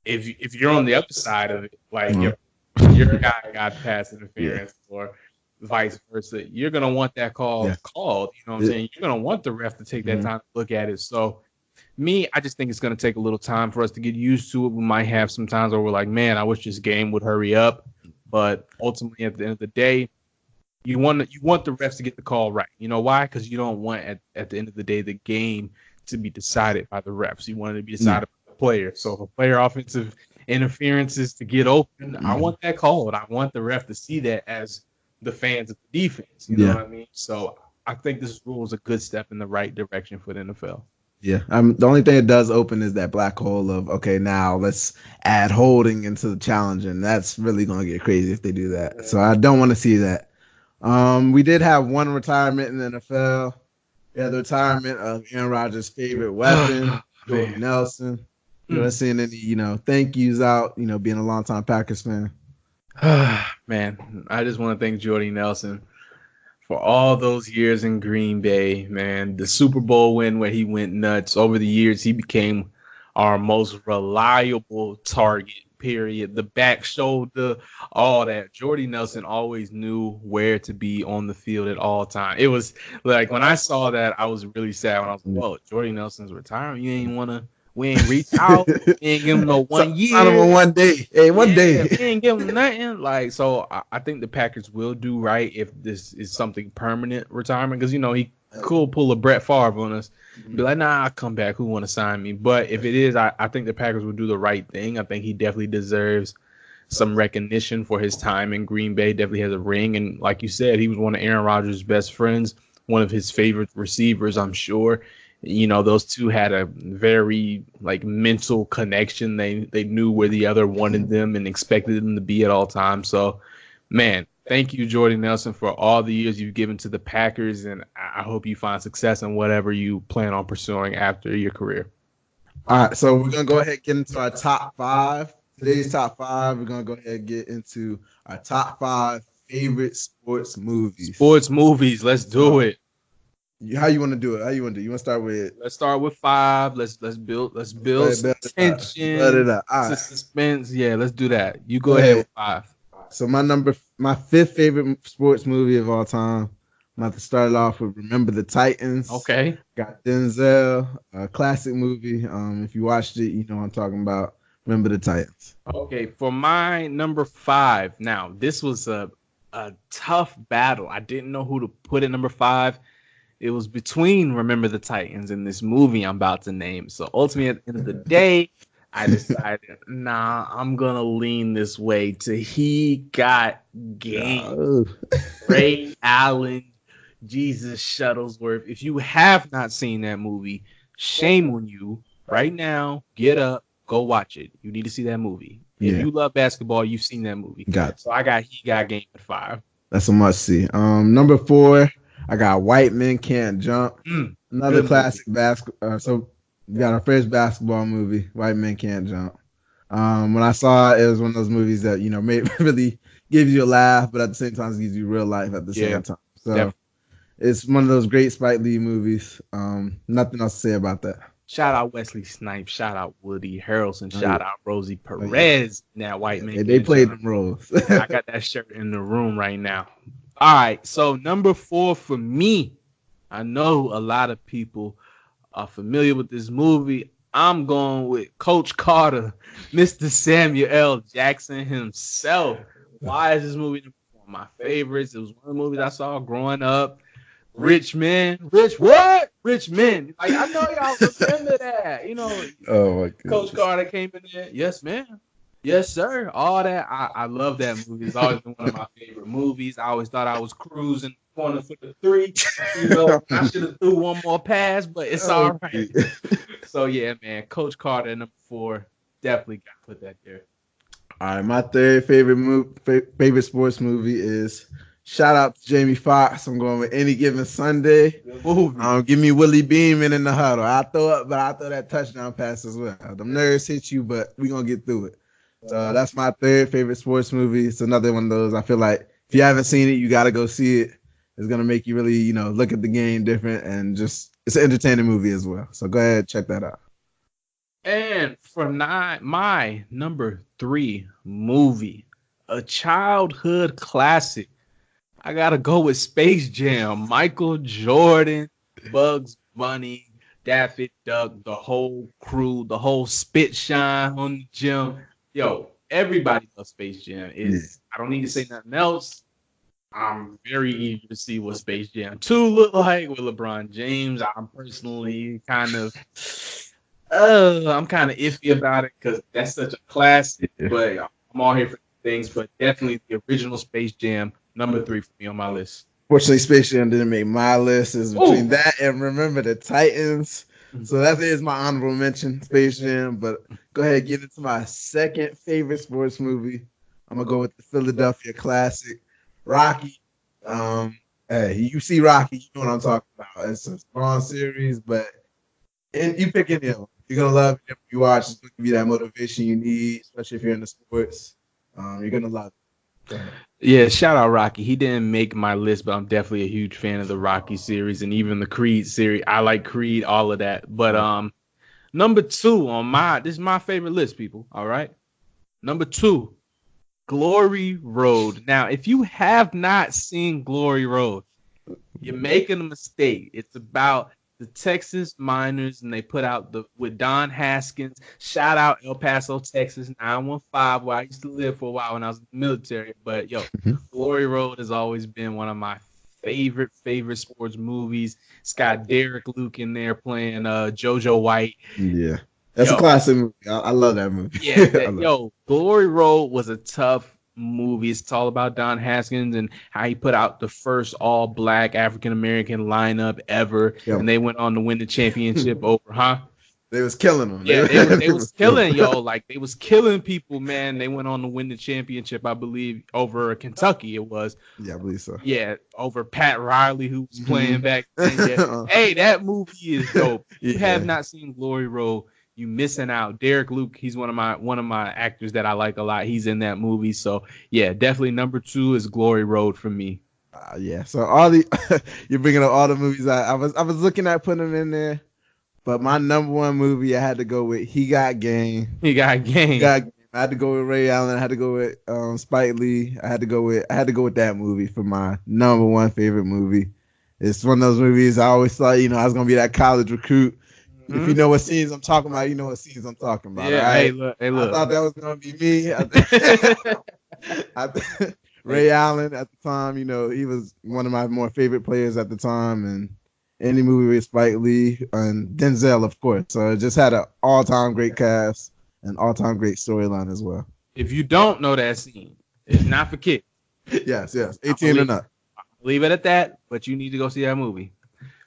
if you're on the other side of it, like your guy got pass interference or vice versa, you're going to want that call called. You know what I'm saying? You're going to want the ref to take that time to look at it. So I just think it's going to take a little time for us to get used to it. We might have some times where we're like, man, I wish this game would hurry up. But ultimately, at the end of the day, you want the refs to get the call right. You know why? Because you don't want at the end of the day the game to be decided by the refs. You want it to be decided by the player. So if a player offensive interferences to get open, I want that called. I want the ref to see that as the fans of the defense. You know what I mean? So I think this rule is a good step in the right direction for the NFL. Yeah. The only thing it does open is that black hole of, okay, now let's add holding into the challenge. And that's really going to get crazy if they do that. So I don't want to see that. We did have one retirement in the NFL. Yeah, the retirement of Aaron Rodgers' favorite weapon, Jordy Nelson. You know, seeing any, thank yous out, being a longtime Packers fan. Man, I just want to thank Jordy Nelson for all those years in Green Bay, man. The Super Bowl win where he went nuts. Over the years, he became our most reliable target, period. The back shoulder, all that. Jordy Nelson always knew where to be on the field at all times. It was like when I saw that, I was really sad when I was like, whoa, Jordy Nelson's retiring. You ain't want to. We ain't reach out. We ain't give him no 1 year. Not even 1 day. Hey, one day. We ain't give him nothing. Like, so I think the Packers will do right if this is something permanent retirement. Because, he could pull a Brett Favre on us. Be like, nah, I'll come back. Who want to sign me? But if it is, I think the Packers will do the right thing. I think he definitely deserves some recognition for his time in Green Bay. Definitely has a ring. And like you said, he was one of Aaron Rodgers' best friends, one of his favorite receivers, I'm sure. Those two had a very mental connection. They knew where the other wanted them and expected them to be at all times. So, man, thank you, Jordy Nelson, for all the years you've given to the Packers, and I hope you find success in whatever you plan on pursuing after your career. All right, so we're gonna go ahead and get into our top 5. Today's top 5. We're gonna go ahead and get into our top 5 favorite sports movies. Sports movies, let's do it. How you want to do it? You want to start with? Let's start with 5. Let's build tension, suspense. Yeah, let's do that. You go ahead with 5. So my 5th favorite sports movie of all time. I'm about to start it off with Remember the Titans. Okay. Got Denzel, a classic movie. If you watched it, you know what I'm talking about. Remember the Titans. Okay, for my number 5. Now, this was a tough battle. I didn't know who to put at number 5. It was between Remember the Titans and this movie I'm about to name. So ultimately, at the end of the day, I decided, I'm going to lean this way to He Got Game. Ray Allen, Jesus Shuttlesworth. If you have not seen that movie, shame on you. Right now, get up, go watch it. You need to see that movie. If you love basketball, you've seen that movie. So I got He Got Game at 5. That's a must see. Number 4, I got White Men Can't Jump. Another classic basketball. So we got our first basketball movie, White Men Can't Jump. When I saw it, it was one of those movies that, you know, really gives you a laugh, but at the same time it gives you real life at the same time. So it's one of those great Spike Lee movies. Nothing else to say about that. Shout out Wesley Snipes. Shout out Woody Harrelson. Shout out Rosie Perez in that White Man. They played them roles. I got that shirt in the room right now. All right, so number 4 for me. I know a lot of people are familiar with this movie. I'm going with Coach Carter, Mr. Samuel L. Jackson himself. Why is this movie one of my favorites? It was one of the movies I saw growing up. Rich men. Rich what? Rich men. Like, I know y'all remember that. You know, oh my God. Coach Carter came in there. Yes, ma'am. Yes, sir. All that. I love that movie. It's always been one of my favorite movies. I always thought I was cruising corner for the 3. You know, I should have threw one more pass, but it's all right. So, yeah, man. Coach Carter, number 4. Definitely got to put that there. All right, my third favorite sports movie is shout out to Jamie Foxx. I'm going with Any Given Sunday. Give me Willie Beeman in the huddle. I throw up, but I throw that touchdown pass as well. Them nerves hit you, but we're going to get through it. So that's my third favorite sports movie. It's another one of those. I feel like if you haven't seen it, you got to go see it. It's going to make you really, you know, look at the game different, and just it's an entertaining movie as well. So go ahead, check that out. And for my number 3 movie, a childhood classic, I got to go with Space Jam. Michael Jordan, Bugs Bunny, Daffy Duck, the whole crew, the whole spit shine on the gym. Yo, everybody loves Space Jam. I don't need to say nothing else. I'm very eager to see what Space Jam 2 look like with LeBron James. I'm personally kind of iffy about it because that's such a classic. But I'm all here for things. But definitely the original Space Jam, number 3 for me on my list. Fortunately, Space Jam didn't make my list. It's between that and Remember the Titans. So that is my honorable mention, Space Jam. But go ahead and get into my second favorite sports movie. I'm going to go with the Philadelphia classic, Rocky. Hey, you see Rocky, you know what I'm talking about. It's a strong series, but you pick any of them. You're going to love it if you watch. It's going to give you that motivation you need, especially if you're into sports. You're going to love it. Yeah, shout out Rocky. He didn't make my list, but I'm definitely a huge fan of the Rocky series and even the Creed series. I like Creed, all of that. But number 2 on this is my favorite list, people. All right. Number 2, Glory Road. Now, if you have not seen Glory Road, you're making a mistake. It's about the Texas miners, and they put out with Don Haskins. Shout out El Paso, Texas, 915, where I used to live for a while when I was in the military. But Glory Road has always been one of my favorite sports movies. It's got Derek Luke in there playing JoJo White. Yeah, that's a classic movie. I love that movie. Yeah, Glory Road was a tough movie. It's all about Don Haskins and how he put out the first all-black African-American lineup ever, and they went on to win the championship over, They was killing them. Yeah, they was killing, like they was killing people, man. They went on to win the championship, I believe, over Kentucky it was. Yeah, I believe so. Yeah, over Pat Riley, who was playing back then. Yeah. Hey, that movie is dope. If you have not seen Glory Road, you missing out. Derek Luke, he's one of my actors that I like a lot. He's in that movie. So yeah, definitely number 2 is Glory Road for me. So all you're bringing up all the movies I was looking at putting them in there, but my number 1 movie I had to go with He Got Game. He Got Game. I had to go with Ray Allen. I had to go with Spike Lee. I had to go with that movie for my number 1 favorite movie. It's one of those movies I always thought, I was gonna be that college recruit. If you know what scenes I'm talking about, you know what scenes I'm talking about. Yeah, right? Hey, look. I thought that was gonna be me. Ray Allen at the time, he was one of my more favorite players at the time, and any movie with Spike Lee and Denzel, of course. So it just had an all-time great cast and all-time great storyline as well. If you don't know that scene, it's not for kids. Yes, 18 and up. Leave it at that, but you need to go see that movie.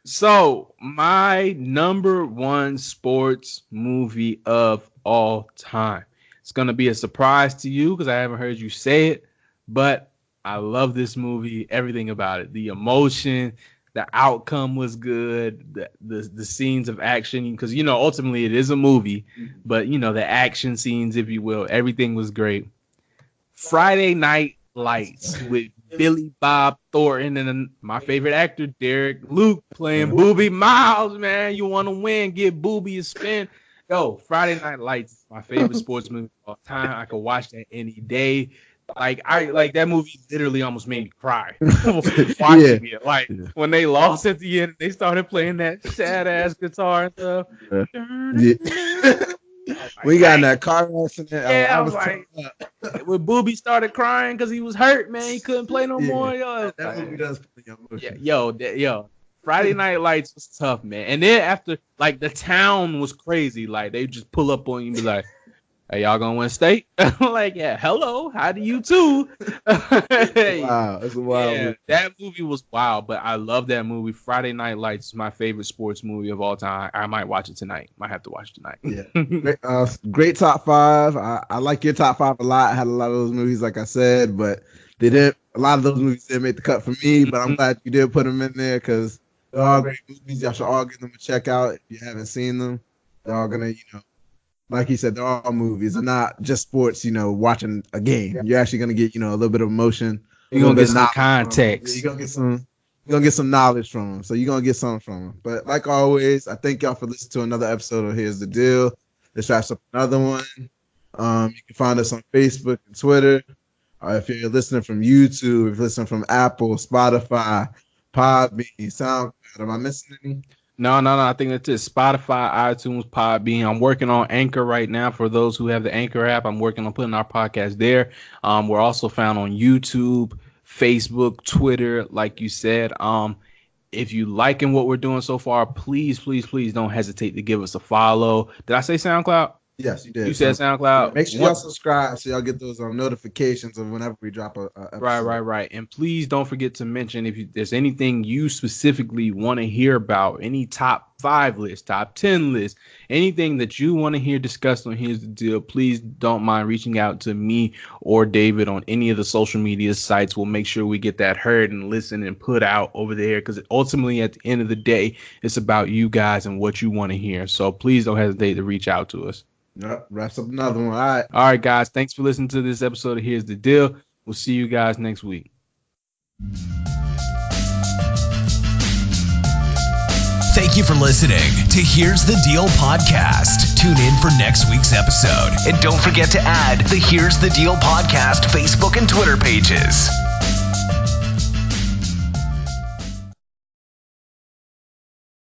So, my number 1 sports movie of all time. It's going to be a surprise to you because I haven't heard you say it, but I love this movie, everything about it. The emotion, the outcome was good, the scenes of action, because, you know, ultimately it is a movie, but, you know, the action scenes, if you will, everything was great. Friday Night Lights with Billy Bob Thornton and my favorite actor, Derek Luke, playing Booby Miles, man. You want to win, get Booby a spin. Yo, Friday Night Lights is my favorite sports movie of all time. I could watch that any day. Like that movie literally almost made me cry watching it. Like when they lost at the end, they started playing that sad ass guitar and stuff. We got in that car accident. Yeah, I was like, when Booby started crying because he was hurt, man, he couldn't play no more. Yo, that movie does put your emotion. Yo, Friday Night Lights was tough, man. And then after, like, the town was crazy. Like, they just pull up on you and be like, "Hey, y'all gonna win state?" I'm like, "Yeah, hello, how do you too?" Wow, it's a wild movie. That movie was wild, but I love that movie. Friday Night Lights is my favorite sports movie of all time. I might watch it tonight. Might have to watch it tonight. Yeah, great top five. I like your top five a lot. I had a lot of those movies, like I said, but a lot of those movies didn't make the cut for me. But I'm glad you did put them in there because they're all great movies. Y'all should all give them a check out if you haven't seen them. They're all gonna, like he said, they're all movies. They're not just sports, watching a game. You're actually going to get, a little bit of emotion. You're going to get some context. You're going to get some knowledge from them. So you're going to get something from them. But like always, I thank y'all for listening to another episode of Here's the Deal. Let's wrap up another one. You can find us on Facebook and Twitter. If you're listening from YouTube, if you're listening from Apple, Spotify, Podbean, SoundCloud. Am I missing any? No. I think that's it. Spotify, iTunes, Podbean. I'm working on Anchor right now. For those who have the Anchor app, I'm working on putting our podcast there. We're also found on YouTube, Facebook, Twitter, like you said. If you liking what we're doing so far, please don't hesitate to give us a follow. Did I say SoundCloud? Yes, you did. You said SoundCloud. Make sure y'all subscribe so y'all get those notifications of whenever we drop a episode. Right. And please don't forget to mention if there's anything you specifically want to hear about, any top 5 list, top 10 list, anything that you want to hear discussed on Here's the Deal, please don't mind reaching out to me or David on any of the social media sites. We'll make sure we get that heard and listened and put out over there because ultimately at the end of the day, it's about you guys and what you want to hear. So please don't hesitate to reach out to us. Yep, wraps up another one. All right, guys. Thanks for listening to this episode of Here's the Deal. We'll see you guys next week. Thank you for listening to Here's the Deal podcast. Tune in for next week's episode. And don't forget to add the Here's the Deal podcast Facebook and Twitter pages.